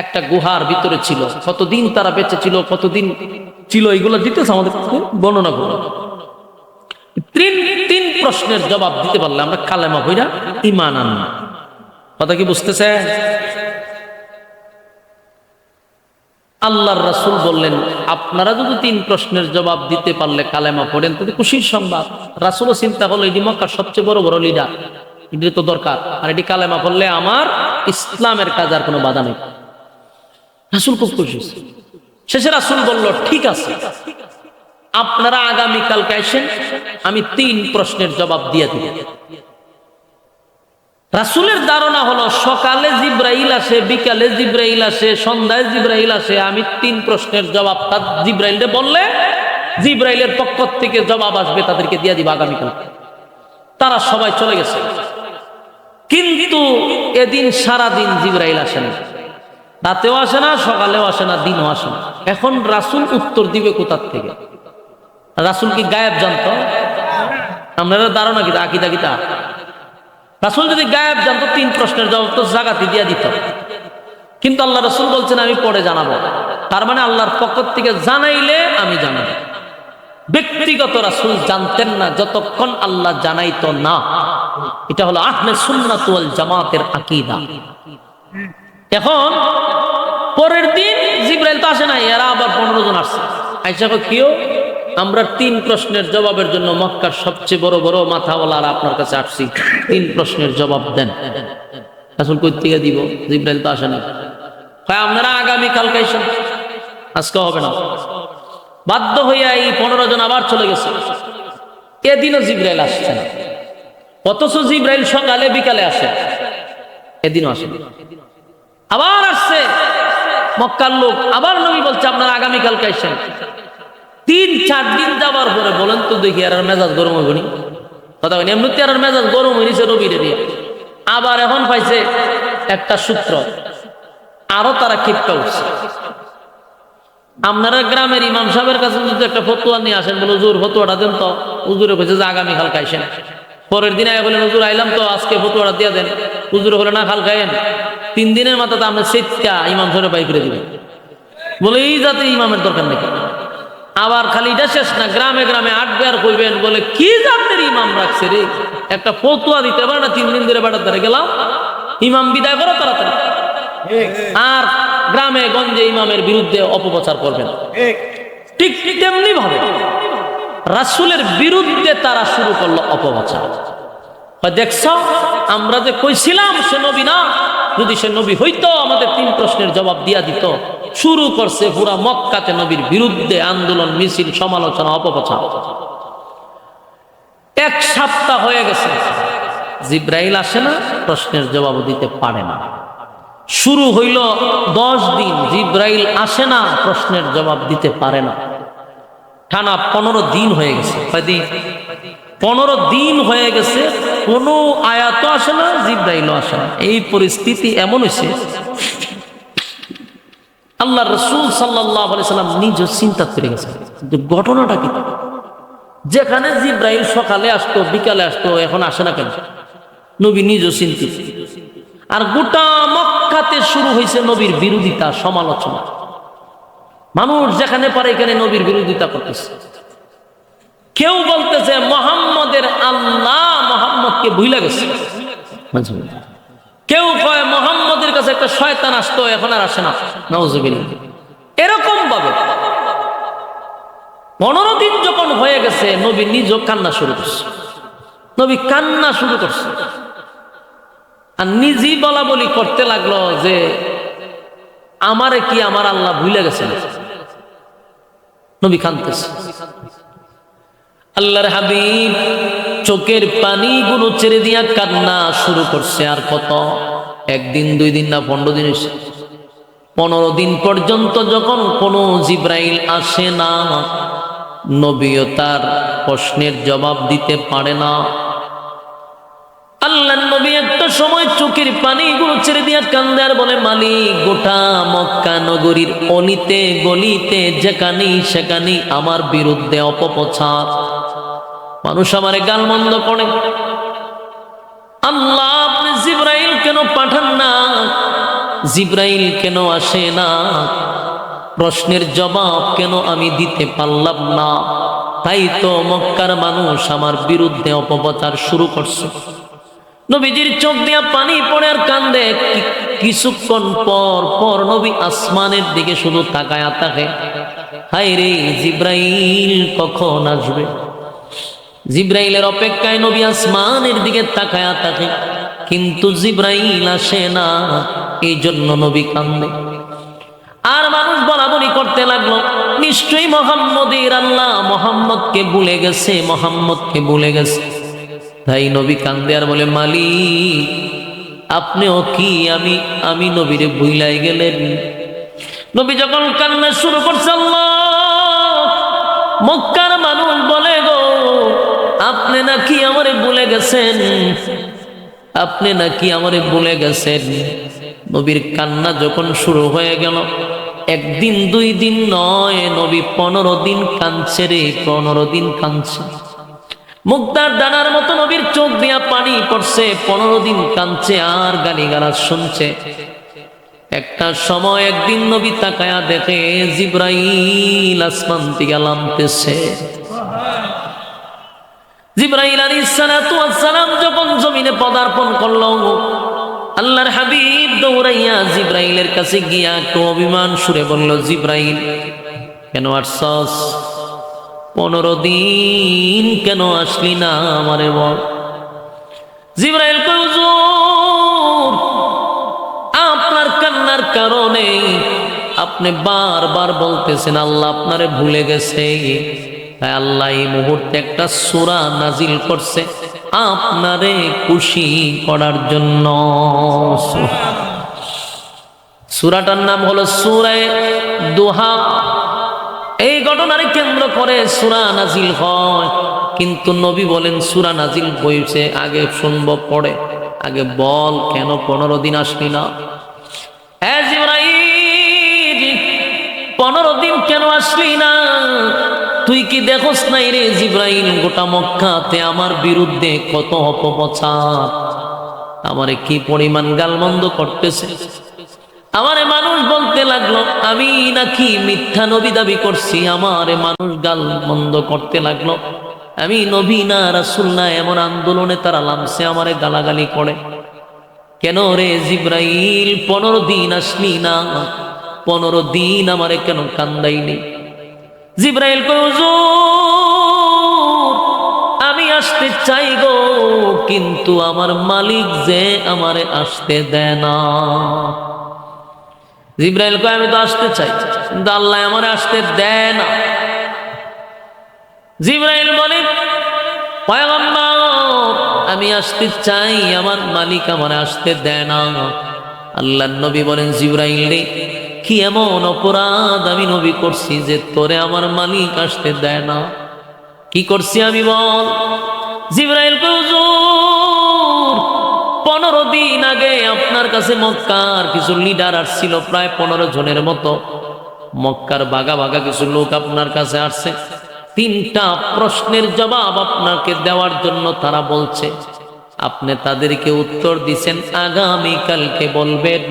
একটা গুহার ভিতরে ছিল, কতদিন তারা বেঁচে ছিল, কতদিন ছিল, এগুলো ডিটেলস আমাদের বর্ণনা করো। 3 প্রশ্নের জবাব দিতে পারলে আমরা কালেমা পড়া ঈমান আনবো। কথা কি বুঝতেছে? আল্লাহর রাসূল বললেন আপনারা যদি 3 প্রশ্নের জবাব দিতে পারলে কালেমা পড়েন তাহলে খুশির সংবাদ। রাসূলও চিন্তা করলো এটি মক্কার সবচেয়ে বড় বড় লিডার, এটি তো দরকার, আর এটি কালেমা পড়লে আমার ইসলামের কাজ আর কোনো বাধা নেই। রাসূল খুব খুশি। শেষে রাসূল বলল ঠিক আছে, আপনারা আগামীকালকে আসেন, আমি 3 প্রশ্নের জবাব দিয়ে দিব। রাসূলের ধারণা হলো সকালে জিব্রাইল আসে, বিকালে জিব্রাইল আসে, সন্ধ্যায় জিব্রাইল আসে, আমি 3 প্রশ্নের জবাব জিব্রাইলকে বললে জিব্রাইলের পক্ষ থেকে জবাব আসবে, তাদেরকে দিয়ে দিব আগামীকাল। তারা সবাই চলে গেছে, কিন্তু এদিন সারাদিন জিব্রাইল আসে না, রাতেও আসে না, সকালেও আসে না, দিনও আসে না। এখন রাসূল উত্তর দিবে কোথার থেকে? রাসূল কি গায়েব জানতো? আপনারা ধারণা কি আকীদা কিতা? রাসূল যদি গায়েব জানতো 3 প্রশ্নের জবাব তো জাগাতি দিয়া দিত, কিন্তু আল্লাহ রাসূল বলছেন আমি পরে জানাবো। তার মানে আল্লাহর পক্ষ থেকে জানাইলে আমি জানাবো। ব্যক্তিগত রাসূল জানতেন না যতক্ষণ আল্লাহ জানাইতো না। এটা হলো আহলে সুন্নাত ওয়াল জামাতের আকীদা। এখন পরের দিন জিব্রাইল তো আসে নাই, এরা আবার 15 জন আসছে। আয়েশা কো কিও? আমরা 3 প্রশ্নের জবাবের জন্য মক্কার সবচেয়ে বড় বড় মাথাওয়ালারা আপনার কাছে আসছি, 3 প্রশ্নের জবাব দেন। রাসূল কই থেকে দিব? জিব্রাইল তো আসে না। কয় আপনারা আগামী কালকে আসেন, আজকে হবে না। বাধ্য হইয়া এই 15 জন আবার চলে গেছে। এদিনও জিব্রাইল আসছে না, অথচ জিব্রাইল সকালে বিকালে আসে, এদিনও আসে না। আবার আসছে মক্কার লোক, আবার নবী বলছে আপনারা আগামী কালকে আসেন। 3-4 দিন যাবার পরে বলেন তো দেখি আর মেজাজ গরম হইব নি? কথা বলি এমনিতে আর মেজাজ গরম হয়েছে নবীরে দিয়ে। আবার এখন পাইছে একটা সূত্র, আরো তারা ক্ষিপ্ত উঠছে। আপনারা গ্রামের ইমাম সাহেবের কাছে যদি একটা ফতোয়া নিয়ে আসেন, বলে হুজুর ফতোয়াটা দেন তো। হুজুরে কইছে যে আগামী কালকে আসেন। পরের দিন বলেন হুজুর আইলাম তো, আজকে ফতোয়াটা দিয়ে দেন। হুজুরে বলে না, কাল খাইেন। 3 দিনের মাথাতে আমরা সেটা ইমাম সাহেব বাই করে দিবেন। বলে এই জাতে ইমামের দরকার নাকি? আবার খালি এটা শেষ না, গ্রামে গ্রামে 8 বার কইবেন, বলে কি জাতের ইমাম রাখছে রে, একটা ফতোয়া দিতে পারে না। 3 দিন ধরে বাড়ার ধরে গেলাম, ইমাম বিদায় করো তাড়াতাড়ি। আর গ্রামে গঞ্জে ইমামের বিরুদ্ধে অপপ্রচার করবেন। ঠিক তেমনি ভাবে রাসূলের বিরুদ্ধে তারা শুরু করলো অপপ্রচার। দেখছ আমরা যে কইছিলাম সে নবী না, যদি সে নবী হইতো আমাদের 3 প্রশ্নের জবাব দিয়া দিত। শুরু করছে পুরা মক্কাতে নবীর বিরুদ্ধে আন্দোলন, মিছিল, সমালোচনা, অপপ্রচার। 1 সপ্তাহ হয়ে গেছে, জিব্রাইল আসে না, প্রশ্নের জবাব দিতে পারে না। শুরু হইল 10 দিন, জিব্রাইল আসে না, প্রশ্নের জবাব দিতে পারে না। টানা 15 দিন হয়ে গেছে। কয়দিন? 15 দিন হয়ে গেছে, কোনো আয়াতও আসে না, জিব্রাইলও আসে না। এই পরিস্থিতি এমন হয়েছে, আল্লাহ রাসূল সাল্লাল্লাহু আলাইহি সাল্লাম নিজে চিন্তা করে গেছে যে ঘটনাটা কি। যেখানে জিব্রাইল সকালে আসতো, বিকালে আসতো, এখন আসে না কেন? নবী নিজে চিন্তিত। আর গোটা মক্কাতে শুরু হয়েছে নবীর বিরোধিতা, সমালোচনা। মানুষ যেখানে পারে এখানে নবীর বিরোধিতা করতেছে। কেউ বলতেছে মুহাম্মদের আল্লাহ মুহাম্মদকে ভুলে গেছে। কেউ কয় মুহাম্মদের কাছে একটা শয়তান আসতো, এখন আর আসে না। নাউজুবিল্লাহ। এরকম ভাবে 15 দিন যখন হয়ে গেছে, নবী নিজে কান্না শুরু করছে। নবী কান্না শুরু করছে আর নিজেই বলা বলি করতে লাগলো যে আমারে কি আমার আল্লাহ ভুলে গেছেন? নবী কাঁদতেছে। আল্লাহর হাবিব চোখের পানিগুলো ছেড়ে দিয়া কান্না শুরু করছে। আর কত? 1 দিন 2 দিন না 15 দিন হয়েছে। 15 দিন পর্যন্ত যখন কোনো জিব্রাইল আসে না, নবীও তার প্রশ্নের জবাব দিতে পারে না। আল্লাহ নবী একটা সময় চোখের পানিগুলো ছেড়ে দিয়া কান্দে আর বলে, মালিক, গোটা মক্কা নগরীর অলিতে গলিতে যেখানেই সেখানেই আমার বিরুদ্ধে অপপ্রচার, মানুষ আমারে গালমন্দ করে। আল্লাহ, আপনি জিব্রাইল কেন পাঠান না? জিব্রাইল কেন আসে না? প্রশ্নের জবাব কেন আমি দিতে পারলাম না? তাই তো মক্কার মানুষ আমার বিরুদ্ধে অপপ্রচার শুরু করছে। নবীজির চোখ দিয়া পানি পড়ে আর কান্দে। কিছুক্ষণ পর পর নবী আসমানের দিকে শুধু তাকায়া থাকে। হায় রে, জিব্রাইল কখন আসবে? জিব্রাইলের অপেক্ষায় নবী আসমানের দিকে তাকায়া থাকে, কিন্তু জিব্রাইল আসে না। এই জন্য নবী কান্দে। আর মানুষ বলা বলি করতে লাগলো, নিশ্চয়ই মুহাম্মদের আল্লাহ মুহাম্মদকে ভুলে গেছে, মুহাম্মদকে ভুলে গেছে। তাই নবী কান্দে আর বলে, মালিক, আপনিও কি আমি নবীরে ভুলাই গেলেন? নবী যখন কান্না শুরু করছে, আল্লাহ, মক্কার মানুষ বলে গো, আপনি নাকি আমারে ভুলে গেছেন, আপনি নাকি আমারে ভুলে গেছেন। নবীর কান্না যখন শুরু হয়ে গেল, 1 দিন 2 দিন নয়, নবী 15 দিন কাঁদছে রে, 15 দিন কাঁদছে। মুক্তার দানার মতো নবীর চোখ দিয়া পানি পড়ছে। 15 দিন কাঁদছে আর গালিগালাজ শুনছে। একটা সময় একদিন নবী তাকায়া দেখে জিব্রাইল আসমান থেকে নামতেছে। জিব্রাইল আলাইহিস সালাতু ওয়াস সালাম যখন জমিনে পদার্পণ করলো, আল্লাহর হাবিব দৌড়াইয়া জিব্রাইলের কাছে গিয়া একটু অভিমান সুরে বলল, জিব্রাইল, কেন আসছস? 15 দিন কেন আসলি না আমারে বল। জিব্রাইল কয়, হুজুর, আপনার কান্নার কারণে আপনি বারবার বলতেছেন আল্লাহ আপনারে ভুলে গেছে। তাই আল্লাহ এই মুহূর্তে একটা সূরা নাজিল করছে আপনারে খুশি করার জন্য। সূরাটার নাম হলো সূরা দুহা। এই ঘটনারে কেন্দ্র করে সূরা নাজিল হয়। কিন্তু নবী বলেন, সূরা নাজিল হয়েছে, আগে শুনবো পড়ে, আগে বল কেন 15 দিন আসলি না? হ্যাঁ জিব্রাইল, 15 দিন কেন আসলি না? তুই কি দেখোস নাই রে জিব্রাইল, গোটা মক্কাতে আমার বিরুদ্ধে কত অপপ্রচার, আমারে কি পরিমাণ গালমন্দ করতেছে। আমারে মানুষ বলতে লাগলো আমি নাকি মিথ্যা নবী দাবি করছি, আমারে মানুষ গালমন্দ করতে লাগলো আমি নবী না, রাসূল না। এমন আন্দোলনে তারা নামছে, আমারে গালাগালি করে। কেন রে জিব্রাইল 15 দিন আসলি না? 15 দিন আমারে কেন কান্দাইনি? জিব্রাইল কয়, হুজুর, আমি আসতে আসতে চাই গো, কিন্তু আমার মালিক যে আমারে আসতে দেয় না। জিবরাইল কয় আমি তো আসতে চাই, কিন্তু আল্লাহ আমারে আসতে দেয় না। জিবরাইল বলে পয়গম্বর আমি আসতে চাই, আমার মালিক আমারে আসতে দেয় না। আল্লাহর নবী বলেন জিবরাইল রে, কি এমন অপরাধ আমি নবী করছি যে তোরে আমার মালিক আসতে দেয় না? কি করছি আমি বল? জিবরাইল কয় হুজুর 15 দিন আগে আপনার কাছে মক্কার কিছু লিডার আসছিল, প্রায় 15 জনের মতো। মক্কার বাগা বাগা কিছু লোক আপনার কাছে আসছে, 3টা প্রশ্নের জবাব আপনাকে দেওয়ার জন্য তারা বলছে। আপনি তাদেরকে উত্তর দিছেন আগামীকালকে বলবেন।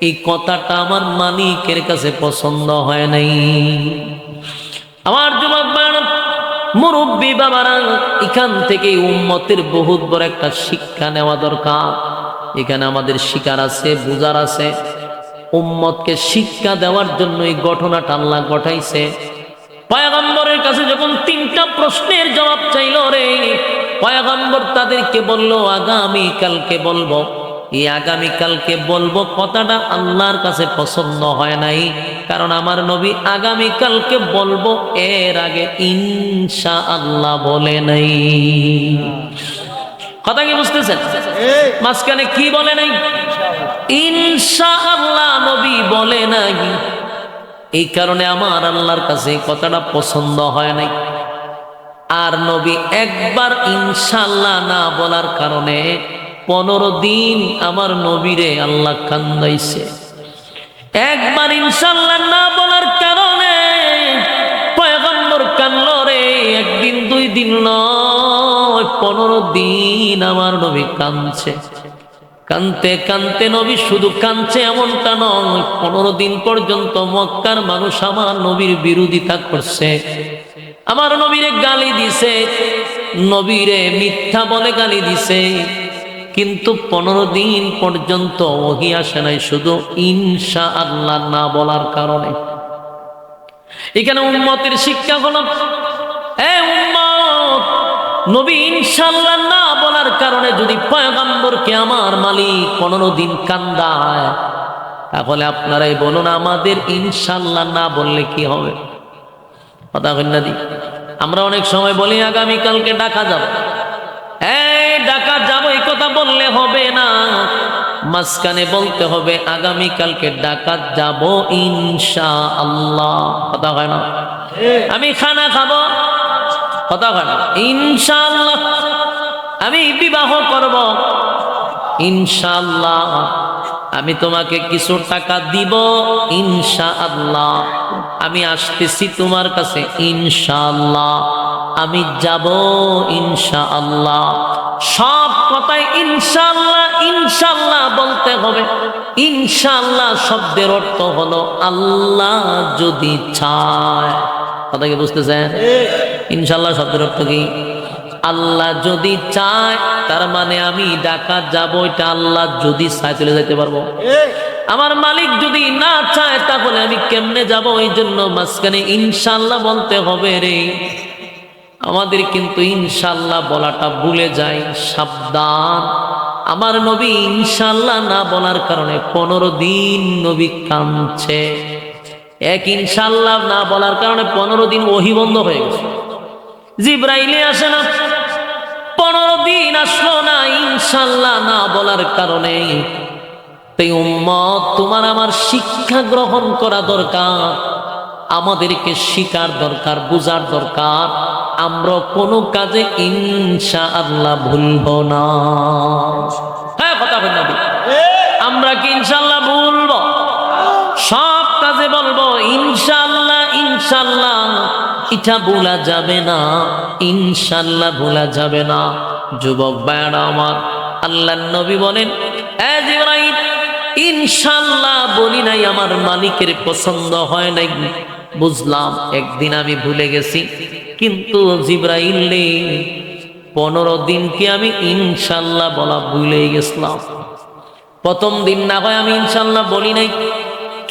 এই কথাটা আমার মালিকের কাছে পছন্দ হয় নাই। আমার যুবক ভাইরা, মুরব্বী বাবারা, এখান থেকে উম্মতের বহুত বড় একটা শিক্ষা নেওয়া দরকার। এখানে আমাদের শিকার আছে, বুঝার আছে। উম্মতকে শিক্ষা দেওয়ার জন্য এই ঘটনাটা আল্লাহ ঘটাইছে। পয়গম্বরের কাছে যখন 3টা প্রশ্নের জবাব চাইল রে, পয়গম্বর তাদেরকে বলল আগামীকালকে বলবো। এই আগামীকালকে বলবো কথাটা আল্লাহর কাছে পছন্দ হয় নাই, কারণ আমার নবী আগামীকালকে বলবো এর আগে ইনশাআল্লাহ বলে নাই। কথা কি বুঝতেছেন? মাঝখানে কি বলে নাই? ইনশাআল্লাহ নবী বলে নাই। এই কারণে আমার আল্লাহর কাছে কথাটা পছন্দ হয় নাই। আর নবী একবার ইনশাআল্লাহ না বলার কারণে 15 দিন আমার নবীরে আল্লাহ কান্দাইছে। একবার ইনশাআল্লাহ না বলার কারণে পয়গম্বর কানলো রে। একদিন 2 দিন নয়, 15 দিন আমার নবী কাঁদছে। কানতে কানতে নবী শুধু কাঁদছে এমনটা নয়, 15 দিন পর্যন্ত মক্কার মানুষ আমার নবীর বিরোধিতা করছে, আমার নবীরে গালি দিছে, নবীরে মিথ্যা বলে গালি দিছে। কিন্তু 15 দিন পর্যন্ত ওহী আসে নাই, শুধু ইনশাআল্লাহ না বলার কারণে। এখানে উম্মতের শিক্ষা হলো, এ উম্মত, নবী ইনশাআল্লাহ না বলার কারণে যদি পয়গম্বরকে আমার মালিক 15 দিন কান্দায়, তাহলে আপনারাই বলুন আমাদের ইনশাআল্লাহ না বললে কি হবে? কথা কইনা দি। আমরা অনেক সময় বলি আগামীকালকে ঢাকা যাব, ঢাকা যাব, এই কথা বললে হবে না। মাঝখানে বলতে হবে আগামীকালকে ঢাকা যাব ইনশাআল্লাহ। কথা হয় না? আমি খানা খাবো, কথা হয় না? ইনশাআল্লাহ। আমি বিবাহ করব, ইনশাআল্লাহ। আমি তোমাকে কিছু টাকা দিব, ইনশাআল্লাহ। আমি আসতেছি তোমার কাছে, ইনশাআল্লাহ। আমি যাব, ইনশাআল্লাহ। সব কথাই ইনশাআল্লাহ ইনশাআল্লাহ বলতে হবে। ইনশাআল্লাহ শব্দের অর্থ হলো আল্লাহ যদি চায়। কথা কি বুঝতেছেন? ইনশাআল্লাহ শব্দের অর্থ কি? আল্লাহ যদি চায়, তার মানে আমি ঢাকা যাব, এটা আল্লাহ যদি চায় চলে যেতে পারবো। আমার মালিক যদি না চায় তাহলে আমি কেমনে যাব? এই জন্য মাঝখানে ইনশাআল্লাহ বলতে হবে রে। আমাদের কিন্তু ইনশাআল্লাহ বলাটা ভুলে যায়, সাবধান। আমার নবী ইনশাআল্লাহ না বলার কারণে 15 দিন নবী কাঁদছে। এক ইনশাআল্লাহ না বলার কারণে 15 দিন ওহী বন্ধ হয়ে গেছে। জিবরাইলে আসে না, 15 দিন আসলো না ইনশাআল্লাহ না বলার কারণে। তাই উম্মত, তোমার আমার শিক্ষা গ্রহণ করা দরকার, আমাদেরকে শিকার দরকার, বুঝার দরকার। আমরা কোনো কাজে ইনশাআল্লাহ ভুলবো না। হ্যাঁ, কথা বলেন না? আমরা কি ইনশাআল্লাহ ভুলবো? সব কাজে বলবো ইনশাআল্লাহ ইনশাআল্লাহ। এটা ভোলা যাবে না, ইনশাআল্লাহ ভোলা যাবে না। যুবক ভাইরা আমার, আল্লাহর নবী বলেন, এ জিবরাইল, ইনশাআল্লাহ বলি নাই, আমার মালিকের পছন্দ হয় নাই। বুঝলাম একদিন আমি ভুলে গেছি, কিন্তু জিবরাইল রে 15 দিন কি আমি ইনশাআল্লাহ বলা ভুলে গেছিলাম। প্রথম দিন না হয় আমি ইনশাআল্লাহ বলি নাই,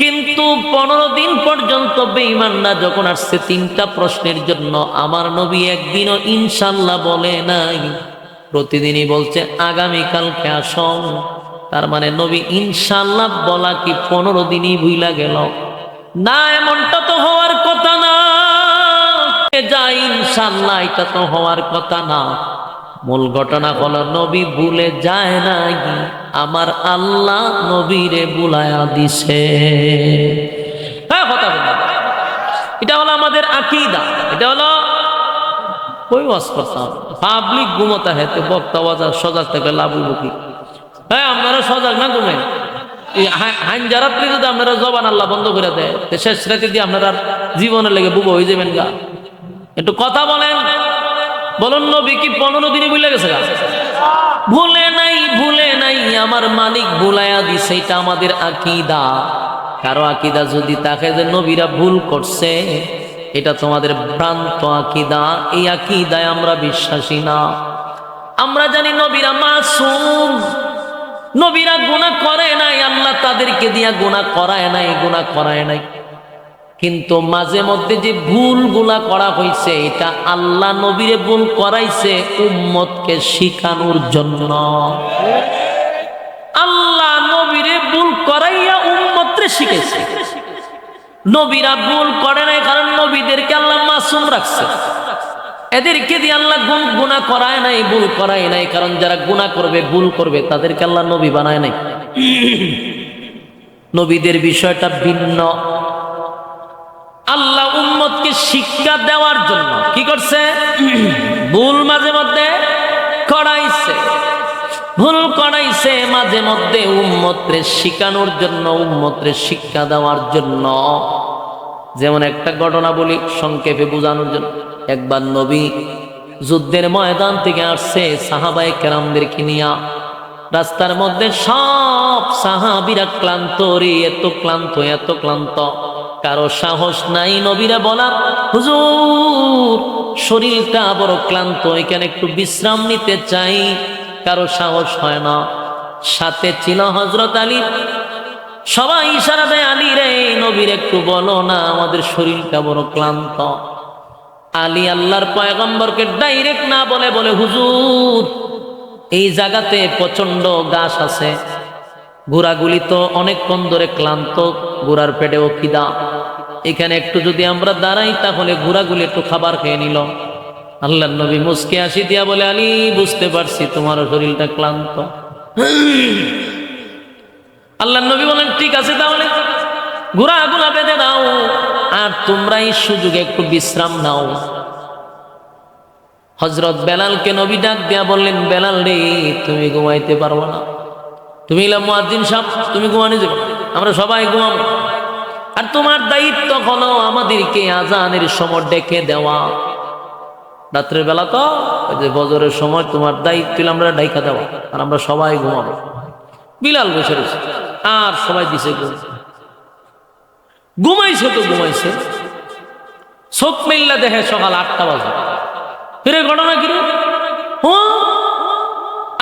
কিন্তু 15 দিন পর্যন্ত বেঈমানরা যখন আসছে 3টা প্রশ্নের জন্য, আমার নবী একদিনও ইনশাআল্লাহ বলে নাই, প্রতিদিনই বলছে আগামীকালকে আসো। তার মানে নবী ইনশাআল্লাহ বলা কি 15 দিনই ভুইলা গেল? না, এমনটা তো হওয়ার কথা না। যা ইনশাআল্লাহ, এটা তো হওয়ার কথা না। মূল ঘটনা হলো নবী ভুলে যায় নাই, আমার আল্লাহ নবীরে বুলায়া দিছে। এটা হলো আমাদের আকীদা। এটা হলো কই ওয়াজ করতাম, পাবলিক ঘুমোতা হেতে বক্তা বাজার সজাগ থেকে লাভ হইব কি? হ্যাঁ, আপনারা সজাগ না ঘুমেন। হাইনজারাত্রি যদি আপনারা জবান আল্লাহ বন্ধ করে দেয়, শেষ রাতে দিয়ে আপনারা জীবনের লেগে বুবো হয়ে যাবেন গা। একটু কথা বলেন, বলুন নবী কি 15 দিনই ভুলে গেছে? ভুলে নাই, ভুলে নাই, আমার মালিক ভুলাইয়া দিছে। এটা আমাদের আকীদা। কারো আকীদা যদি থাকে যে নবীরা ভুল করছে, এটা তোমাদের ভ্রান্ত আকীদা। এই আকীদায় আমরা বিশ্বাসী না। আমরা জানি নবীরা মাসুম, নবীরা গুনাহ করে নাই, আল্লাহ তাদেরকে দিয়া গুনাহ করায় নাই, গুনাহ করায় নাই। কিন্তু মাঝে মধ্যে যে ভুলগুলা করা হয়েছে, এটা আল্লাহ নবীরে ভুল করাইছে উম্মতকে শিখানোর জন্য। আল্লাহ নবীরে ভুল করাইয়া উম্মতরে শিখাইছে। নবীরা ভুল করে নাই, কারণ নবীদেরকে আল্লাহ মাসুম রাখছে। এদেরকে দিয়ে আল্লাহ গুনাহ করায় নাই, ভুল করায় নাই, কারণ যারা গুনাহ করবে, ভুল করবে, তাদেরকে আল্লাহ নবী বানায় নাই। নবীদের বিষয়টা ভিন্ন। আল্লাহ উম্মতকে শিক্ষা দেওয়ার জন্য কি করছে? ভুল মাঝে মধ্যে করাইছে, ভুল করাইছে মাঝে মধ্যে উম্মতরে শিখানোর জন্য, উম্মতরে শিক্ষা দেওয়ার জন্য। যেমন একটা ঘটনা বলি সংক্ষেপে বোঝানোর জন্য। একবার নবী যুদ্ধের ময়দান থেকে আসছে সাহাবায়ে কেরামদেরকে নিয়া। রাস্তার মধ্যে সব সাহাবীরা ক্লান্ত রে, এত ক্লান্ত, এত ক্লান্ত, কারো সাহস নাই নবীরা বলার, হুজুর শরীরটা বড় ক্লান্ত, এখানে একটু বিশ্রাম নিতে চাই। কারো সাহস হয় না। সাথে ছিল হযরত আলী। সবাই ইশারা দেয়, আলী রে, নবীর একটু বলো না, আমাদের শরীরটা বড় ক্লান্ত। আলী আল্লাহর পয়গম্বরকে ডাইরেক্ট না বলে বলে, হুজুর এই জায়গাতে প্রচন্ড ঘাস আছে, ঘোড়াগুলি তো অনেকক্ষণ ধরে ক্লান্ত, ঘোড়ার পেটেও খিদা, এখানে একটু যদি আমরা দাঁড়াই তাহলে ঘোড়াগুলি একটু খাবার খেয়ে নিল। আল্লাহর নবী মুস্কে হাসি দিয়া বলে, আলী বুঝতে পারছি তোমার শরীরটা ক্লান্ত। আল্লাহর নবী বলেন, ঠিক আছে, তাহলে ঘোড়াগুলা বেঁধে দাও, আর তোমরা এই সুযোগে একটু বিশ্রাম নাও। হযরত বেলালকে নবী ডাক দিয়া বললেন, বেলাল রে, তুমি ঘুমাইতে পারবো না, তুমি হলো মুয়াজ্জিন সাহেব, তুমি ঘুমানো যাবে, আমরা সবাই ঘুমাবো। আর তোমার দায়িত্ব হলো আমাদেরকে আজানের সময় ডেকে দেওয়া। রাত্রের বেলা তো ওই যে ফজরের সময় তোমার দায়িত্ব আমরা ডাইকা দেওয়া, আর আমরা সবাই ঘুমাবো। বিলাল বসে রয়েছে, আর সবাই দিছে ঘুমাইছে তো ঘুমাইছে। চোখ মেললা দেখে সকাল 8টা বাজে। ফিরে ঘটনা কি?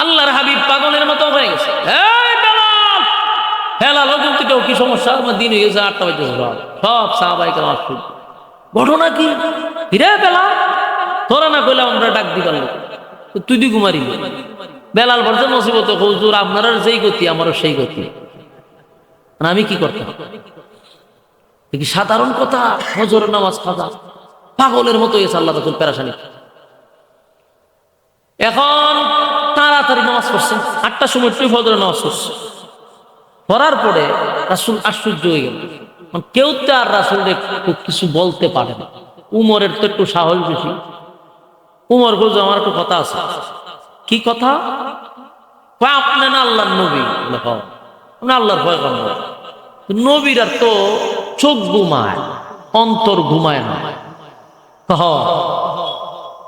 আল্লাহর হাবিব পাগলের মতো হয়ে গেছে। হেলাল কিন্তু কি সমস্যা, আমার দিন হয়ে গেছে 8টা বাজে। সব সাহাবায়ে কেরাম আসছে, ঘটনা কি? ফিরে বেলাল, তোরা না কইলাম আমরা ডাক দিবার লোক, তুই দি ঘুমারি। বেলাল বলছে, মুসিবত হুজুর, আপনারা যেই গতি আমারও সেই গতি, আমি কি করতাম? কি সাধারণ কথা? ফজরের নামাজ কাজা, পাগলের মতো হয়েছে আল্লাহ রাসূল পেরেশানি। এখন তাড়াতাড়ি নামাজ পড়ছে, 8টার সময় তুই ফজরের নামাজ পড়ছে। পড়ার পরে রাসূল আশ্চর্য হয়ে গেল, কেউ তো আর রাসূলকে কিছু বলতে পারে না। উমরের তো একটু সাহস বেশি। উমর বলছে, আমার একটু কথা আছে। কি কথা? আপনি না আল্লাহর নবী? আল্লাহর পয়গম্বর। নবীরা তো চোখ ঘুমায়, অন্তর ঘুমায় না।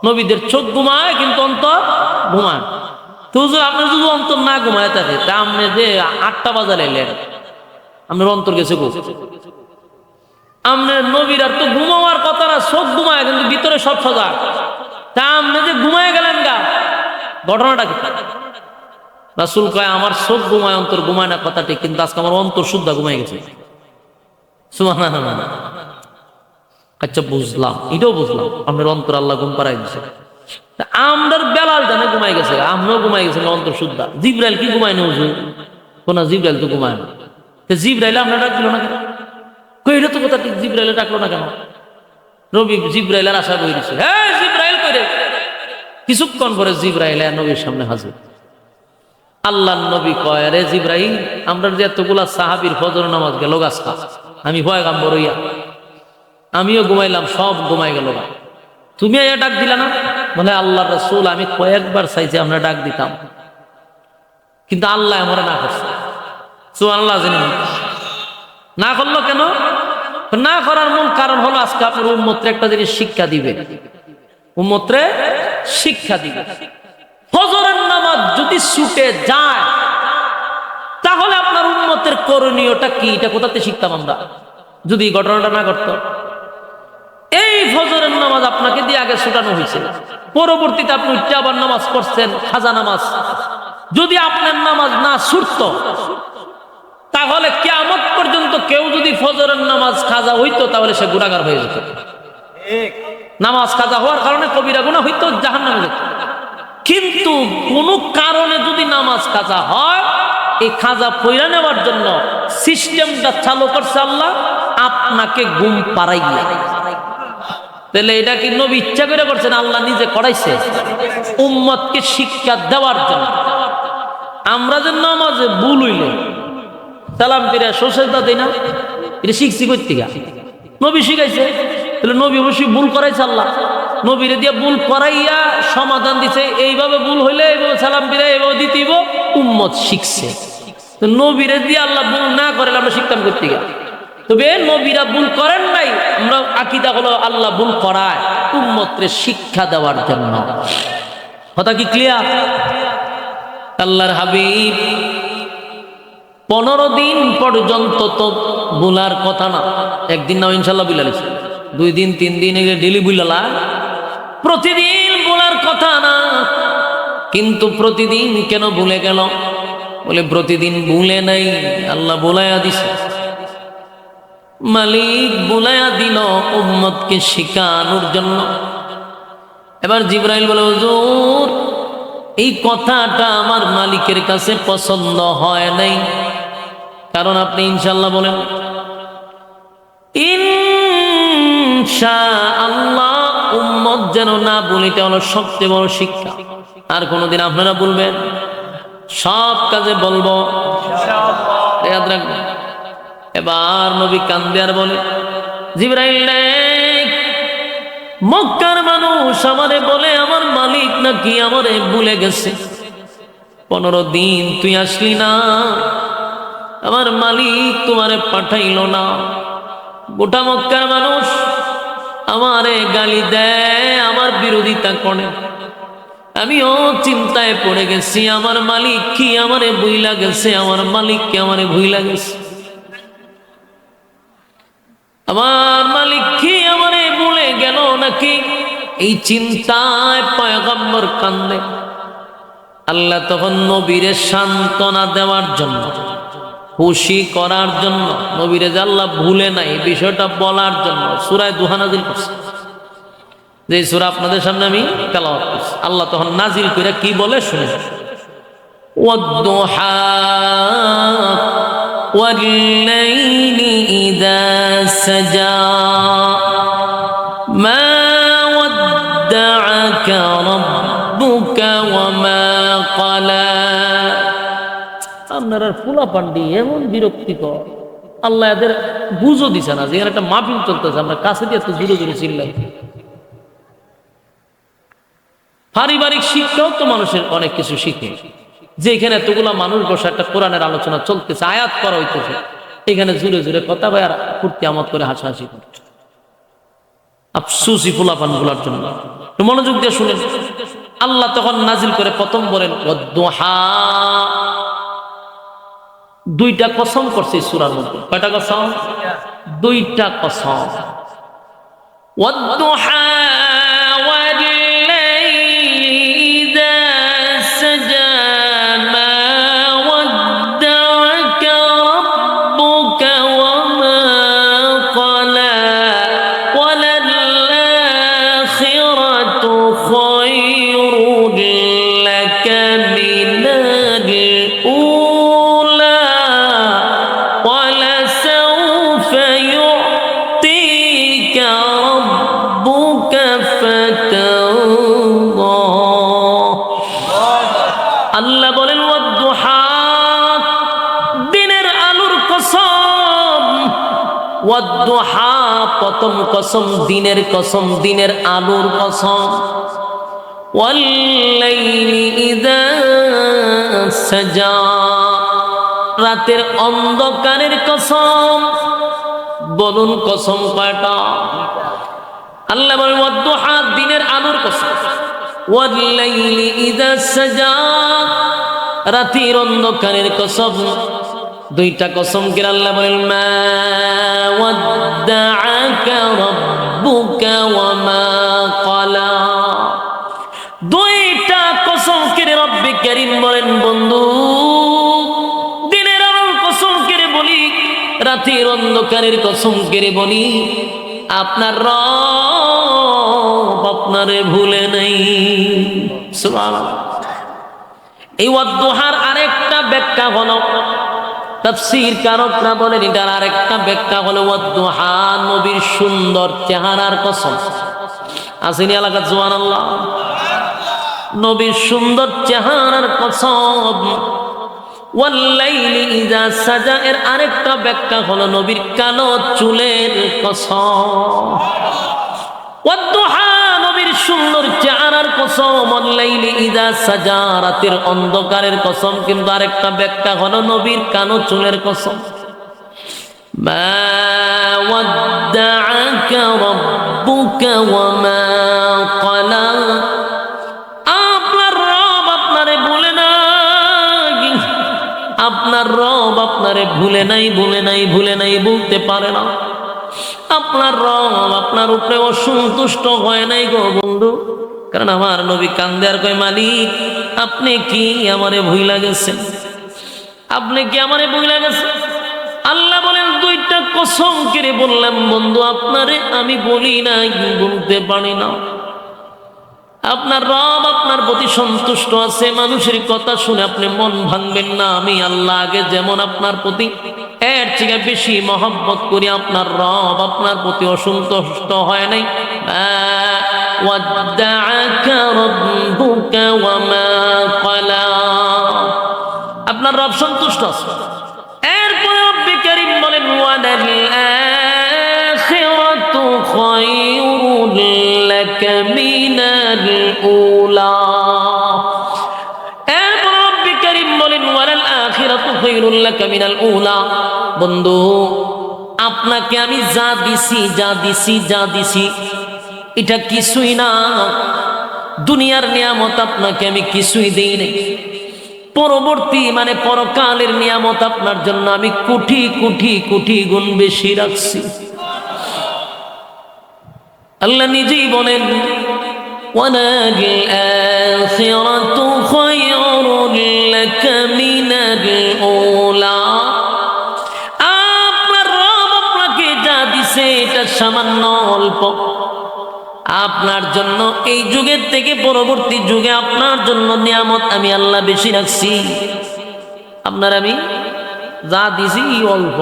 নবীদের চোখ ঘুমায় কিন্তু অন্তর ঘুমায়। তো আপনি যদি অন্তর না ঘুমায় থাকে, তা আপনি যে 8টা বাজার এলেন, আপনার অন্তর গেছে গো। আপনার নবীরা তো ঘুমাবার কথা না, চোখ ঘুমায় কিন্তু ভিতরে সব সজাগ। তা আপনি যে ঘুমায় গেলেন গা, ঘটনাটা কি? রাসূল কয়, আমার চোখ ঘুমায়, অন্তর ঘুমায় না কথাটি, কিন্তু আজকে আমার অন্তর শুদ্ধ ঘুমায় গেছে। সুবহানাল্লাহ। আচ্ছা বুঝলাম, এটাও বুঝলাম আপনার অন্তর আল্লাহ ঘুম পাড়াই দিছে। আমরার বেলাল জানে ঘুমাই গেছে, আমরাও ঘুমাই গেছে অন্তর শুদ্ধা। জিব্রাইল কি ঘুমায় না হুজুর? কোন জিব্রাইল তো ঘুমায় না। জিব্রাইল আমরা ডাক দিল না কেন? কই এটা তো কথা ঠিক, জিব্রাইলে ডাকলো না কেন? নবী জিব্রাইলের আশা বই দিছে, হ্যাঁ জিব্রাইল কইরে। কিছুক্ষণ পরে জিব্রাইল নবীর সামনে হাজির। আল্লাহর নবী কয়, রে জিব্রাইল, আমরা যে এতগুলা সাহাবীর ফজর নামাজ গেল গাছকা, আমি পয়গাম্বর হইয়া আমিও ঘুমাইলাম, সব ঘুমাই গেল। তুমি এ ডাক দিলা না? বলে আল্লাহর রাসূল, আমি কয়েকবার চাইছি আমরা ডাক দিতাম, কিন্তু আল্লাহ আমরা না করছে। সুবহানাল্লাহ। না করলো কেন? না করার মূল কারণ হলো আজকে আপনার উম্মতরে একটা জিনিস শিক্ষা দিবে, উম্মতরে শিক্ষা দিবে। ফজরের নামাজ যদি ছুটে যায় তাহলে আপনার উম্মতের করণীয়টা কি, এটা কোথাতে শিখতাম আমরা যদি এই ঘটনাটা না করতো? এই ফজরের নামাজ আপনাকে দিয়ে আগে ছুটানো হয়েছে, পরবর্তীতে আপনি উঠতে আবার নামাজ পড়ছেন, খাজা নামাজ। যদি আপনার নামাজ না ছুটতো তাহলে কিয়ামত পর্যন্ত কেউ যদি ফজরের নামাজ খাজা হইতো তাহলে সে গুনাহগার হয়ে যেত। নামাজ খাজা হওয়ার কারণে কবিরা গুনাহ হইতো, জাহান্নামে যেত। কিন্তু কোন কারণে যদি নামাজ খাজা হয়, এই খাজা পয়রা নেওয়ার জন্য সিস্টেমটা চালু করছে আল্লাহ, আপনাকে ঘুম পাড়াইয়া। তাহলে এটা কি নবী ইচ্ছা করে করছেন? আল্লাহ নিজে করাইছে উম্মতকে শিক্ষা দেওয়ার জন্য। আমরা যে নামাজে ভুল হইলে সালাম ফিরে সোজদা দেই না, এটা শিখছি কই থেকে? নবী শিখাইছে। তাহলে নবী অবশ্যই ভুল করাইছে আল্লাহ, নবীরে দিয়ে ভুল করাইয়া সমাধান দিছে, এইভাবে ভুল হইলে এইভাবে সালাম ফিরে এইভাবে দিতেইব। উম্মত শিখছে। তো নবীরে দিয়ে আল্লাহ ভুল না করে আমরা শিখতাম কই থেকে? তবে নবীরা ভুল করেন নাই, আমরা আকীদা হলো আল্লাহ ভুল করায় উম্মতরে শিক্ষা দেওয়ার জন্য। কথা কি ক্লিয়ার? আল্লাহর হাবিব 15 দিন পর্যন্ত তো ভুলার কথা না। একদিন না ইনশাল্লাহ বুলালিস, 2 দিন 3 দিন ডেলি বুলালা, প্রতিদিন ভুলার কথা না। কিন্তু প্রতিদিন কেন ভুলে গেল? বলে প্রতিদিন ভুলে নাই, আল্লাহ বুলাইয়া দিছে। মালিক বুলাইয়া দিল উম্মতকে শিখানোর জন্য। এবার জিবরাইল বলে, হুজুর এই কথাটা আমার মালিকের কাছে পছন্দ হয় নাই, কারণ আপনি ইনশাআল্লাহ বলেন। ইনশাআল্লাহ উম্মত যেন না বলে, এটা হলো সবচেয়ে বড় শিক্ষা। আর কোনদিন আপনারা বলবেন, সব কাজে বলবো ইয়াদ রাখবেন। এবার নবী কান্দে আর বলে, জিবরাইল মক্কার মানুষ আমারে বলে আমার মালিক নাকি আমারে ভুলে গেছে। 15 দিন তুই আসলি না, আমার মালিক তোমারে পাঠাইল না। গোটা মক্কার মানুষ আমারে গালি দেয়, আমার বিরোধিতা করে। আমিও চিন্তায় পড়ে গেছি, আমার মালিক কি আমারে ভুইলা গেছে, আমার মালিক কি আমারে ভুইলা গেছে, আমার মালিক কি আমারে ভুলে গেল নাকি? এই চিন্তায় পয়গম্বর কান্দে। আল্লাহ তখন নবীরে সান্ত্বনা দেওয়ার জন্য, খুশি করার জন্য, নবীরে যে আল্লাহ ভুলে নাই বিষয়টা বলার জন্য সূরা দুহা নাজিল করছে। যে সূরা আপনাদের সামনে আমি তেলাওয়াত করছি, আল্লাহ তখন নাজিল করে কি বলে শুনে, ওয়াদ-দুহা ওয়াল-লাইলি ইযা সাজা মা ওয়াদ্দা'আকা রাব্বুকা ওয়া মা ক্বালা। আপনারা ফুলা পান্ডি এমন বিরক্তিকর, আল্লাহ এদের বুঝও দিছে না যে এর একটা মাহফিল চলতেছে, আমরা কাছে দিয়ে এত জোরে জোরে চিল্লাই। পারিবারিক শিক্ষাও তো মানুষের অনেক কিছু শিখে, যে এখানে এতগুলা মানুষ বসে একটা কোরআনের আলোচনা চলতেছে, আয়াত করা হইতেছে, এখানে জোরে জোরে কথা বলে আর ফুর্তি আমোদ করে হাসাহাসি করছে। আফসুসি ফুলাপান গুলার জন্য। মনোযোগ দিয়ে শুনেন, আল্লাহ তখন নাজিল করে প্রথম বলেন ওয়াদ-দুহা। 2টা কসম করছে সূরার মধ্যে। কয়টা কসম? 2টা কসম। ওয়াদ-দুহা ওয়াল-লাইলি ইযা সাজা মা ওয়াদ্দা'আকা রাব্বুকা ওয়া মা ওয়াদ-দুহা, প্রথম কসম দিনের কসম, দিনের আলোর কসম। ওয়াল-লাইলি ইযা সাজা, রাতের অন্ধকারের কসম। বলুন কসম কয়টা? আল্লাহ বলেন ওয়াদ-দুহা, দিনের আলোর কসম। ওয়াল-লাইলি ইযা সাজা, রাতের অন্ধকারের কসম। দুইটা কসম কে আল্লাহ বলেন মা ওয়াদ্দাআকা রাব্বুকা ওয়া মা ক্বালা। দুইটা কসম কে রব্বে কারীম বলেন বন্ধু, দিনের আলোর কসম কে বলি, রাতের অন্ধকারের কসম কে বলি, আপনার রব আপনারে ভুলে নাই। সুবহানাল্লাহ। এই ওয়াদ-দুহার আরেকটা ব্যাখ্যা হলো, তাফসীর কারকরা বলেন এটার আরেকটা ব্যাখ্যা হলো ওয়াদ-দুহা নবীর সুন্দর চেহারার কসম। আসেনি এলাকা সুবহানাল্লাহ? নবীর সুন্দর চেহারার কসম। ওয়াল-লাইলি ইযা সাজা এর আরেকটা ব্যাখ্যা হলো নবীর কালো চুলের কসম। ওয়াদ-দুহা নবীর সুন্দর চেহারার কসম, ওয়াল-লাইলি ইযা সাজা রাতের অন্ধকারের কসম। কিন্তু আরেকটা ব্যাখ্যা হলো নবীর কালো চুলের কসম। মা ওয়াদ্দাআকা রাব্বুকা ওয়া মা ক্বালা, আপনার রব আপনারে ভুলে নাই, আপনার রব আপনারে ভুলে নাই, ভুলে নাই, ভুলে নাই বলতে পারে না। আপনার রব আপনার উপরে অসন্তুষ্ট হয় নাই গো বন্ধু। কারণ আমার নবী কান্দে আর কয় মালিক আপনি কি আমারে ভুইলা গেছেন, আপনি কি আমারে ভুইলা গেছেন। আল্লাহ বলেন দুইটা কসম করে বললাম বন্ধু, আপনারে আমি বলি নাই, বলতে পারি না। আপনার রব আপনার প্রতি সন্তুষ্ট আছে, মানুষের কথা শুনে আপনি মন ভাঙবেন না। আমি আল্লাহ আগে যেমন আপনার প্রতি এর থেকে বেশি মহব্বত করি, আপনার রব আপনার প্রতি অসন্তুষ্ট হয় নাই। ওয়াদ্দাআকা রাব্বুকা ওয়া মা ক্বালা, আপনার রব সন্তুষ্ট আছে। এরপরে রব্বে কারীম বলেন ওয়ালাল আখিরাতু খায়রুল লাকা মিনাল উলা। এরপরে রব্বে কারীম বলেন ওয়ালাল আখিরাতু খায়রুল লাকা মিনাল উলা। বন্ধু আপনাকে আমি যা দিছি, যা দিছি, যা দিছি এটা কিছুই না। দুনিয়ার নিয়ামত আপনাকে আমি কিছুই দেই নাই। পরবর্তী মানে পরকালের নিয়ামত আপনার জন্য আমি কোটি কোটি কোটি গুণ বেশি রাখছি। আল্লাহ নিজেই বলেন ওয়ালাল আখিরাতু খায়রুল লাকা মিনাল উলা। আপনার রব আপনাকে যা দিছে এটা সামান্য অল্প। আপনার জন্য এই যুগের থেকে পরবর্তী যুগে আপনার জন্য নিয়ামত আমি আল্লাহ বেশি রাখছি। আপনার আমি যা দিছি অল্প,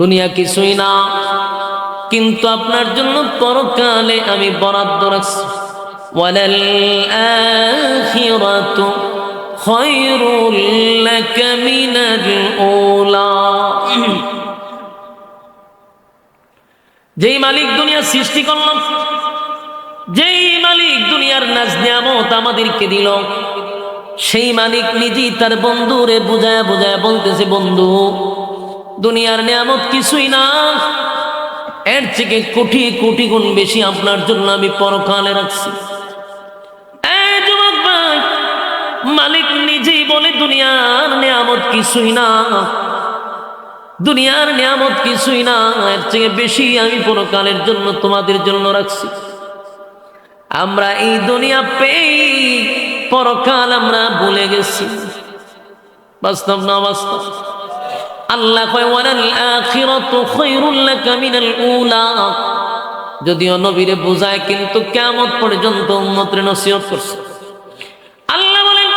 দুনিয়া কিছুই না, কিন্তু আপনার জন্য পরকালে আমি বরাদ্দ রাখছি। ওয়ালাল আখিরাতু খায়রুল লাকা মিনাল উলা। যেই মালিক দুনিয়া সৃষ্টি করলাম, যেই মালিক দুনিয়ার নাজ নিয়ামত আমাদেরকে দিল, সেই মালিক নিজেই তার বন্ধুরে বুঝায় বুঝায় বলতেছে বন্ধু দুনিয়ার নিয়ামত কিছুই না, এর থেকে কোটি কোটি গুণ বেশি আপনার জন্য আমি পরকালে রাখছি। এই যুবক ভাই, মালিক নিজেই বলে দুনিয়ার নিয়ামত কিছুই না, দুনিয়ার নিয়ামত কিছুই না, এর থেকে বেশি আমি পরকালের জন্য তোমাদের জন্য রাখছি। আমরা এই দুনিয়া পেয়ে পরকাল আমরা ভুলে গেছি। বাস্তব না বাস্তব? আল্লাহ কয় ওয়ালাল আখিরাতু খায়রুল লাকা মিনাল উলা। যদিও নবীরে বুঝায়, কিন্তু কিয়ামত পর্যন্ত উম্মতের নসিহত করছে। আল্লাহ বলেন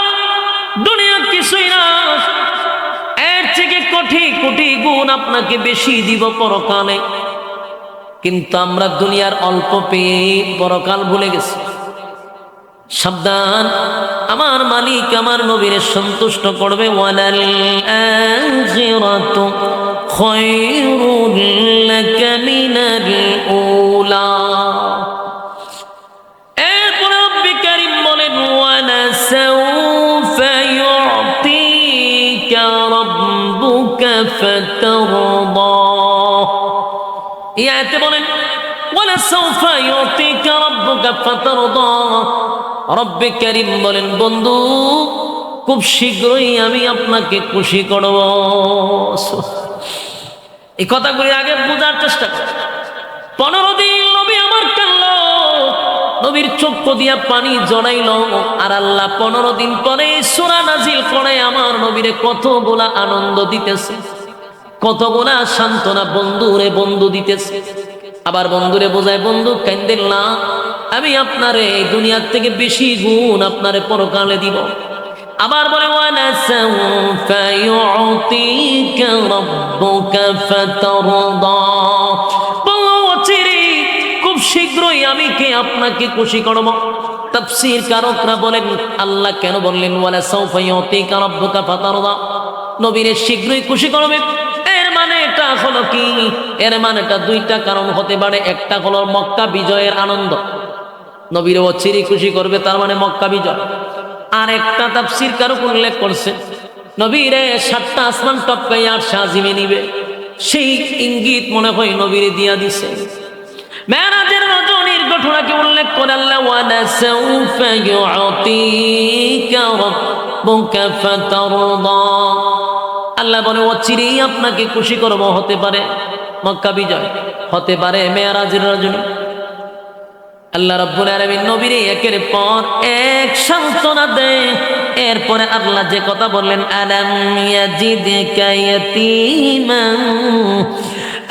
দুনিয়া কিছুই না, এর থেকে কোটি কোটি গুণ আপনাকে বেশি দিব পরকালে। কিন্তু আমরা দুনিয়ার অল্প পেয়ে পরকাল ভুলে গেছি। সাবধান, আমার মালিক আমার নবীরে সন্তুষ্ট করবে। ওয়ালাল আখিরাতু খায়রুল লাকা মিনাল উলা। এরপরে রব্বি কারীম বলেন ওয়ালাসাউফা ইউতিকা রাব্বুকা ফাতারদা। এই আয়াতে বলেন ওয়ালাসাউফা ইউতিকা রাব্বুকা ফাতারদা। রব্বি কারীম বলেন বন্ধু খুব শীঘ্রই আমি আপনাকে খুশি করব। এই কথাগুলি আগে বোঝার চেষ্টা কর। 15 দিন নবী আমার কাঁদল, নবীর চক্ষু দিয়া পানি জড়াইল, আর আল্লাহ 15 দিন পরে সূরা নাজিল করে আমার নবীরে কতগুলা আনন্দ দিতেছে, কতগুলা সান্ত্বনা বন্ধুরে বন্ধু দিতেছে। আবার বন্ধুরে বোঝায় বন্ধু কান্দেন না, আমি আপনারে এই দুনিয়ার থেকে বেশি গুণ আপনারে পরকালে দিব। আবার বলে ওয়ালাসাউফা ইউতিকা রাব্বুকা ফাতারদা। খুব শীঘ্রই আমি কে আপনাকে খুশি করব। তাফসীর কারকরা বলেন আল্লাহ কেন বললেন ওয়ালাসাউফা ইউতিকা রাব্বুকা ফাতারদা, নবীরে শীঘ্রই খুশি করবে। এর মানে এটা হলো কি, এর মানে এটা দুইটা কারণ হতে পারে। একটা হলো মক্কা বিজয়ের আনন্দ, নবীরে অচিরেই খুশি করবে, তার মানে মক্কা বিজয়। আর একটা তাফসীর কারক উল্লেখ করছে নবীরে 7টা আসমান টপকাই আর সাজিমে নিবে, সেই ইঙ্গিত মনে হয় নবীরে দিয়া দিছে। মেরাজের রজনীর ঘটনাকে উল্লেখ করে আল্লাহ ওয়ালাসাউফা ইউতিকা রাব্বুকা ফাতারদা। আল্লাহ বলে অচিরেই আপনাকে খুশি করব। হতে পারে মক্কা বিজয়, হতে পারে মেরাজের রজনী। আল্লাহ রাব্বুল আলামিন নবীরে একের পর এক সান্ত্বনা দেয়। এরপরে আল্লাহ যে কথা বললেন আলাম ইয়াজিদকা ইয়াতীমান,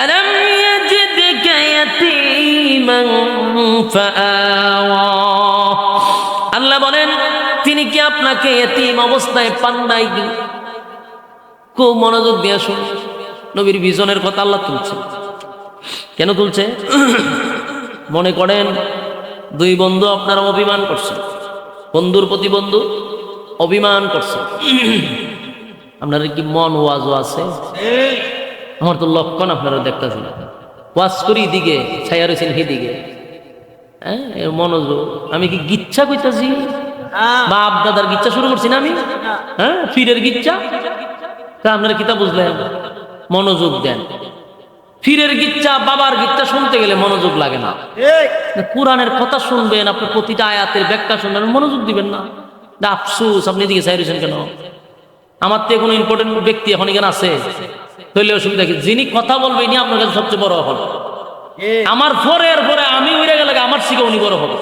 আলাম ইয়াজিদকা ইয়াতীমান ফাআওয়া। আল্লাহ বলেন তিনি কি আপনাকে এতিম অবস্থায় পান নাই? খুব মনোযোগ দিয়ে শুনুন, নবীর ভিশনের কথা আল্লাহ তুলছে। কেন তুলছে? মনে করেন দুই বন্ধু আপনারা অভিমান করছেন, বন্ধুর প্রতি বন্ধু অভিমান করছে, আপনার কি মন ওয়াজ আছে? আমার তো লক্ষণ আপনারা দেখতেছেন, ওয়াজ করি দিকে ছায়া রয়েছেন সেদিকে। হ্যাঁ মনোযোগ, আমি কি গিচ্ছা কইতাছি? বাপ দাদার গিচ্ছা শুরু করছি না আমি? হ্যাঁ ফিরের গিচ্ছা। তা আপনারা কিতা বুঝলেন? মনোযোগ দেন। ফিরের গিচ্ছা বাবার গিচ্ছা শুনতে গেলে মনোযোগ লাগে না। কোরআনের কথা শুনবেন, আপনি প্রতিটা আয়াতের ব্যাখ্যা শুনবেন, মনোযোগ দিবেন না। আফসুস আপনি এদিকে চাইছেন কেন? আমার তো কোনো ইম্পর্টেন্ট ব্যক্তি এখন এখানে আছে, তাহলে অসুবিধা কি? যিনি কথা বলবে ইনি আপনার কাছে সবচেয়ে বড় হল। আমার পরে আমি উড়ে গেলে আমার শিখে উনি বড় হবে,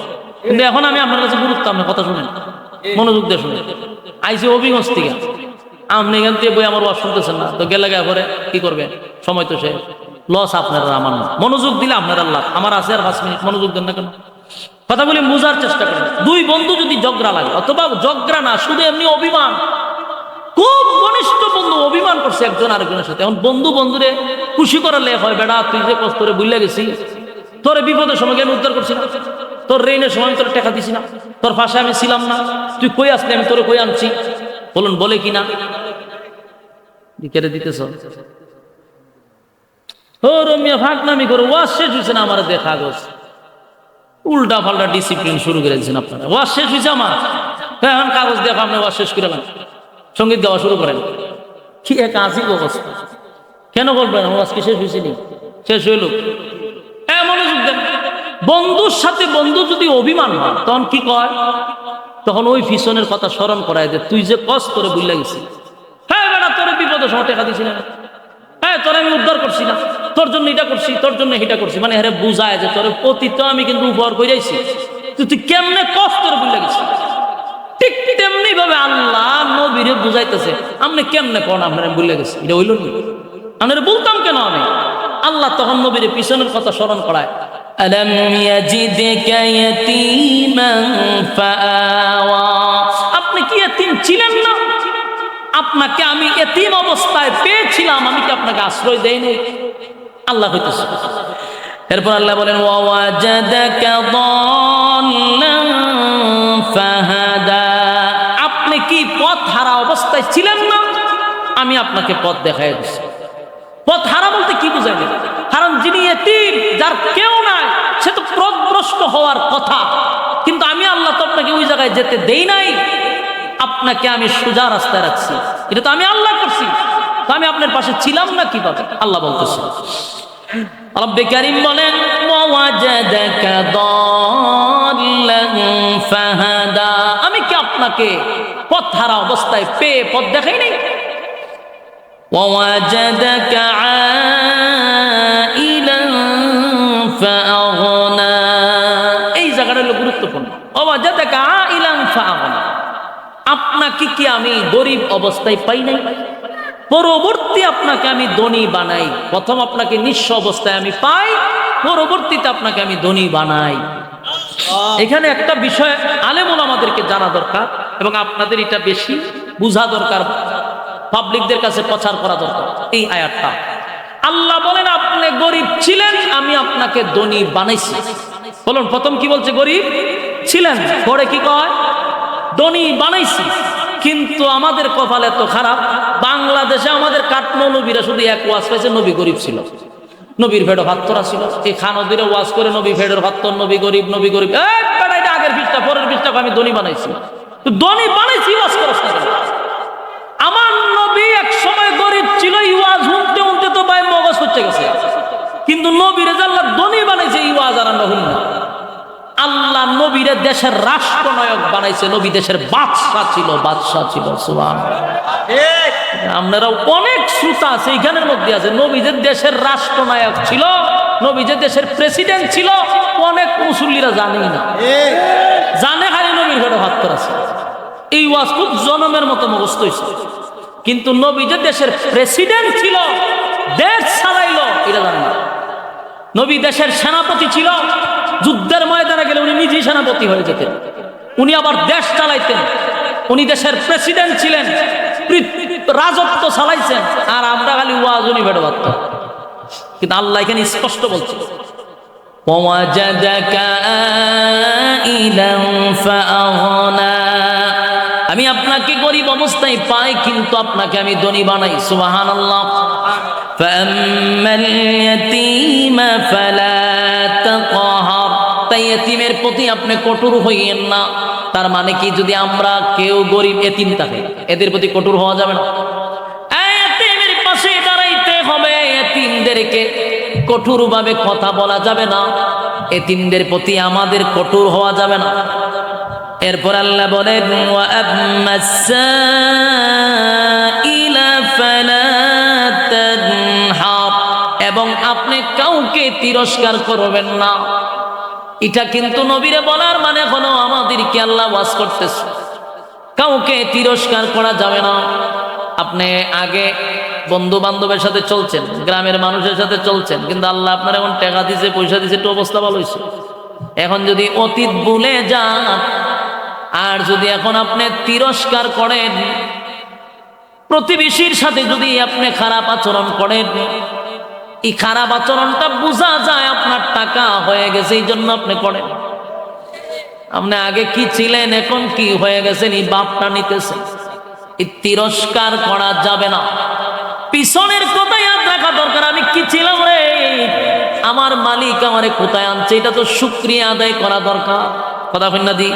কিন্তু এখন আমি আপনার কাছে গুরুত্ব, আপনার কথা শুনেন, মনোযোগ দিয়ে শুনেন। আইসি অভিগঞ্জ থেকে আপনি এখান থেকে বই আমার ওয়াজ শুনতেছেন না, তো গেলে পরে কি করবেন? সময় তো শেষ, লস আপনার আমার না। মনোযোগ দিলে আপনার আল্লাহ, আমার আছে আর 5 মিনিট, মনোযোগ দেন না কেন? কথাগুলি বোঝার চেষ্টা করেন। দুই বন্ধু যদি ঝগড়া লাগে, অথবা ঝগড়া না শুধু এমনি অভিমান, খুব ঘনিষ্ঠ বন্ধু অভিমান করছে একজন আরেকজনের সাথে, এখন বন্ধু বন্ধুরে খুশি করালে হয় বেড়া তুই যে কষ্ট করে বুঝলে গেছি, তোর বিপদের সময় আমি উদ্ধার করছি না, তোর রেইনের সময় আমি তোর টাকা দিছি না, তোর পাশে আমি ছিলাম না, তুই কই আসলি আমি তোরে কই আনছি, বলুন বলে কিনা? কেড়ে দিতেছ ও রমিয়া ফাঁকনামি করে ওয়াজ শেষ হয়েছে না আমার দেখা গোছ, উল্টা পাল্টা ডিসিপ্লিন শুরু করে দিয়েছেন আপনারা। ওয়াজ শেষ হয়েছে আমার, এখন কাগজ দেখো আপনি ওয়াজ শেষ করে নেন, সঙ্গীত গাওয়া শুরু করেন। কি এক আজিব অবস্থা! কেন বলবেন ওয়াজ কি শেষ হয়েছে? নি শেষ হইল। মনোযোগ দেন। বন্ধুর সাথে বন্ধু যদি অভিমান হয় তখন কি কয়? তখন ওই ফিসনের কথা স্মরণ করায় যে তুই যে কষ্ট করে বুঝলে গেছি, হ্যাঁ বেটা তোর বিপদের সময় টাকা দিছি না, হ্যাঁ তোর আমি উদ্ধার করছি না, তোর জন্য এটা করছি, তোর জন্য এটা করছি, মানে হ্যাঁ বুঝায় যে তোর প্রতি তো আমি কিন্তু উপহার করে যাইছি, তুই কেমনে কষ্ট করে বুঝলে গেছি। ঠিক তেমনি ভাবে আল্লাহ নবীরে বুঝাইতেছে আপনি কেমনে কোন আপনার ভুলে গেছি, এটা হইল না, আপনারা বলতাম কেন আমি? আল্লাহ তখন নবীরে পিছনের কথা স্মরণ করায়, আলাম ইয়াজিদকা ইয়াতীমান ফাআওয়া, আপনি কি এতিম ছিলেন না? আপনাকে আমি এতিম অবস্থায় পেয়েছিলাম, আমি কি আপনাকে আশ্রয় দেইনি? আল্লাহ হইতেছে। এরপর আল্লাহ বলেন ওয়াজাদাকা দাল্লান ফাহাদা, আপনি কি পথ হারা অবস্থায় ছিলেন না? আমি আপনাকে পথ দেখাই দিচ্ছি। পথ হারা বলতে কি বুঝাইলেন? কারণ যিনি এতিম, যার কেউ নাই, সে তো পথভ্রষ্ট হওয়ার কথা, কিন্তু আমি আল্লাহ তো আপনাকে ওই জায়গায় যেতে দেই নাই, আপনাকে আমি সোজা রাস্তায় রাখছি, এটা তো আমি আল্লাহ করছি, তো আমি আপনার পাশে ছিলাম না কিভাবে? আল্লাহ বলতেছে। রব্বে কারীম বলেন ওয়াজাদাকা দাল্লান ফাহাদা, আমি কি আপনাকে পথ হারা অবস্থায় পেয়ে পথ দেখাই নাই? ওয়াজাদাকা আইলান ফাআগনা, এই জায়গাটা হলো গুরুত্বপূর্ণ। ওয়াজাদাকা আইলান ফাআগনা, আপনাকে কি আমি গরিব অবস্থায় পাই নাই? পরবর্তী আপনাকে আমি ধনী বানাই। প্রথম আপনাকে নিঃস্ব অবস্থায় আমি পাই, পরবর্তীতে আপনাকে আমি ধনী বানাই। এখানে একটা বিষয় আলেম ওলামাদেরকে জানা দরকার, এবং আপনাদের এটা বেশি বোঝা দরকার, পাবলিকদের কাছে প্রচার করা দরকার। এই আয়াতটা আল্লাহ বলেন আপনি গরিব ছিলেন, আমি আপনাকে ধনী বানাইছি। বলুন, প্রথম কি বলছে? গরিব ছিলেন, পরে কি কয়? ধনী বানাইছি। কিন্তু আমাদের কপাল এত খারাপ, বাংলাদেশে আমাদের কাঠমৌলবীরা শুধু এক ওয়াজ পাইছে, নবী গরিব ছিল, নবীর ভেড়ো ভাত্তরা ছিল। এই খানদিরে ওয়াজ করে নবী ভেড়োর ভাত্তর, নবী গরিব, নবী গরিব। এটা আগের পৃষ্ঠা, পরের পৃষ্ঠা আমি ধনী বানাইছি। ধনী বানাইছি ওয়াজ করাস না। আমার নবী এক সময় গরিব ছিল, ওয়াজ শুনতে শুনতে তো ভাই মগজ হচ্ছে গেছে, কিন্তু নবীর আল্লাহ ধনী বানাইছে, এই ওয়াজ আর আমরা শুনি না। আল্লাহ নবীরে দেশের রাষ্ট্রনায়ক বানাইছে, নবী দেশের বাদশা ছিল, বাদশা ছিল। সুবহানাল্লাহ। আপনারা অনেক শ্রোতা আছে এইখানের মধ্যে আছে, নবী যে দেশের রাষ্ট্রনায়ক ছিল, নবী যে দেশের প্রেসিডেন্ট ছিল, অনেক মুসল্লিরা জানেই না, জানে খালি নবীর ঘরে ভাত্তর আছে। এই ওয়াজ খুব জনমের মতো মুখস্থ হয়েছে, কিন্তু নবী যে দেশের প্রেসিডেন্ট ছিল, দেশ চালাইলো, এটা জানে না। নবী দেশের সেনাপতি ছিল, যুদ্ধের ময়দানে গেলে উনি নিজেই সেনাপতি হয়ে যেতেন, উনি আবার দেশ চালাইতেন, উনি দেশের প্রেসিডেন্ট ছিলেন, রাজত্ব চালাইছেন, আর আমরা খালি ওয়াজ উনি ভেড়ে ভাবতাম। কিন্তু আল্লাহ এখানে স্পষ্ট বলছে আমি আপনাকে গরিব অবস্থায় পাই, কিন্তু আপনাকে আমি ধনী বানাই। সুবহানাল্লাহ। তাই এতিমের প্রতি আপনি কঠোর হইয়েন না। তার মানে কি, যদি আমরা কেউ গরিব এতিম থাকে, এদের প্রতি কঠোর হওয়া যাবে না। এতিমের পাশে দাঁড়াইতে হবে, এতিমদেরকে কঠোর ভাবে কথা বলা যাবে না, এতিমদের প্রতি আমাদের কঠোর হওয়া যাবে না। এরপর আল্লাহ বলেন এবং আপনি কাউকে তিরস্কার করবেন না। এটা কিন্তু নবীরে বলার মানে হলো আমাদেরকে আল্লাহ ওয়াজ করতেছে, কাউকে তিরস্কার করা যাবে না। আপনি আগে বন্ধু বান্ধবের সাথে চলছেন, গ্রামের মানুষের সাথে চলছেন, কিন্তু আল্লাহ আপনার এখন টাকা দিছে, পয়সা দিছে, একটু অবস্থা ভালো হয়েছে। এখন যদি অতীত ভুলে যান, আর যদি এখন আপনি তিরস্কার করেন, প্রতিবেশীর সাথে যদি আপনি খারাপ আচরণ করেন, এই খারাপ আচরণটা বোঝা যায় আপনার টাকা হয়ে গেছে, এই জন্য আপনি করেন। আপনি আগে কি ছিলেন, এখন কি হয়ে গেছেন, এই বাপটা নিতেছেন। এই তিরস্কার করা যাবে না। পিছনের কথা ইয়াদ রাখা দরকার, আমি কি ছিলাম রে, আমার মালিক আমারে কোথায় আনছে, এটা তো শুকরিয়া আদায় করা দরকার। কথা কইনা দি,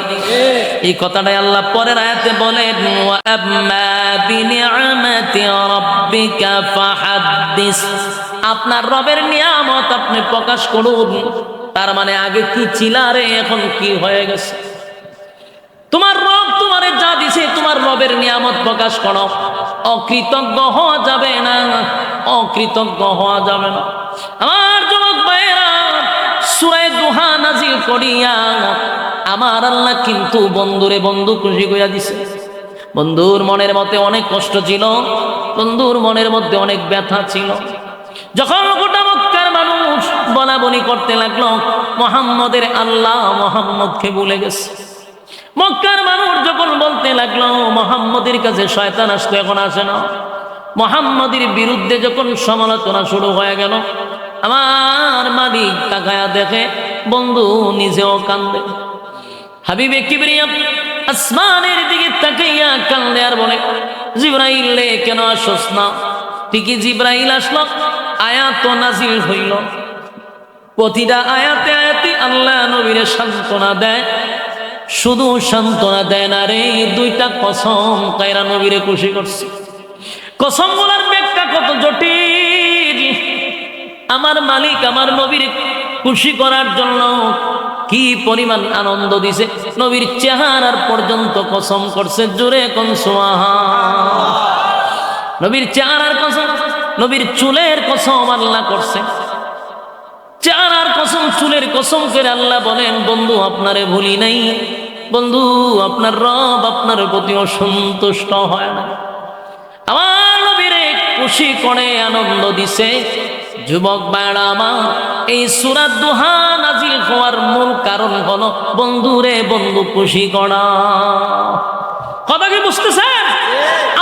এই কথাটাই আল্লাহ পরের আয়াতে বলেন ওয়াম্মা বিনিআমাতি রাব্বিকা ফাহাদ্দিস, আপনার রবের নিয়ামত আপনি প্রকাশ করুন। তার মানে আগে কি ছিলা রে, এখন কি হয়ে গেছে। তোমার রব তোমারে যা দিছে, তোমার রবের নিয়ামত প্রকাশ করো। অকৃতজ্ঞ হওয়া যাবে না, অকৃতজ্ঞ হওয়া যাবে না। আমার যুবক ভাইয়েরা, সূরা দুহা নাজিল করিয়া আমার আল্লাহ কিন্তু বন্ধুরে বন্ধু খুশি কইরা দিছে। বন্ধুর মনের মধ্যে অনেক কষ্ট ছিল, বন্ধুর মনের মধ্যে অনেক ব্যথা ছিল। যখন গোটা মক্কার মানুষ বলা বলি করতে লাগলো মুহাম্মদের আল্লাহ মুহাম্মদকে ভুলে গেছে, মক্কার মানুষ যখন বলতে লাগলো মুহাম্মদের কাছে শয়তান আসতো, এখন আসে না, মুহাম্মদের বিরুদ্ধে যখন সমালোচনা শুরু হয়ে গেল, আমার মালিক তাকায়া দেখে বন্ধু নিজেও কান্দে। হাবিবে কিবরিয়া আসমানের দিকে তাকাইয়া কান্দে আর বলে জিবরাইল কেন আসছ না, ঠিকই জিব্রাইল আসলো, আয়াত নাজিল হইল। প্রতিটা আয়াতে আয়াতে আল্লাহ নবীরে সান্ত্বনা দেয়। শুধু সান্ত্বনা দেয় না রে, দুইটা কসম কায়রা নবীরে খুশি করছে। কসম বলার ব্যাখ্যা কত জটিল। আমার মালিক আমার নবীর খুশি করার জন্য কি পরিমাণ আনন্দ দিছে, নবীর চেহারার পর্যন্ত কসম করছে। জোরে কোন সুবহান। নবীর চেহারার কসম, নবীর চুলের কসম আল্লাহ করছে। চেহারার কসম, চুলের কসম করে আল্লাহ বলেন, বন্ধু আপনারে ভুলি নাই, বন্ধু আপনার রব আপনার প্রতি অসন্তুষ্ট হয় না। আমার নবীরে খুশি করে আনন্দ দিছে। যুবক ভাইরা আমার, এই সূরা দুহা নাজিল হওয়ার মূল কারণ হলো বন্ধুরে বন্ধু খুশি করা। কথা কি বুঝতেছেন?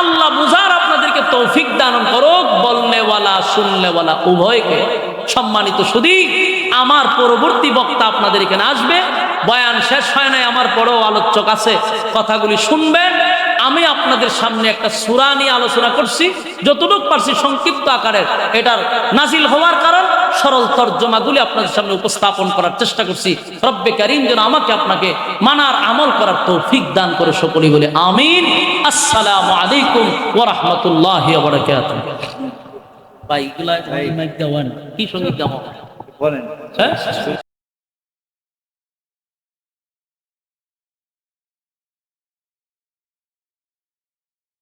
আল্লাহ বুঝার আপনাদেরকে তৌফিক দান করুক, বলনেওয়ালা শুননেওয়ালা উভয়কে। সম্মানিত সুধী, আমার পরবর্তী বক্তা আপনাদের এখানে আসবে। বয়ান শেষ হয় নাই, আমার পরেও আলোচক আছে, কথাগুলি শুনবেন। আমি আপনাদের সামনে একটা সূরা নিয়ে আলোচনা করছি, যতটুকু পারছি সংক্ষিপ্ত আকারের। এটার নাজিল হওয়ার কারণ সরল তর্জমাগুলি আপনাদের সামনে উপস্থাপন করার চেষ্টা করছি। রব্বে কারীম যেন আমাকে আপনাকে মানার আমল করার তৌফিক দান করে, সকলেই বলে আমিন। আসসালামু আলাইকুম ওয়া রাহমাতুল্লাহি ওয়া বারাকাতুহু। ভাই এগুলা কি সঙ্গীত গাওয়া বলেন, হ্যাঁ?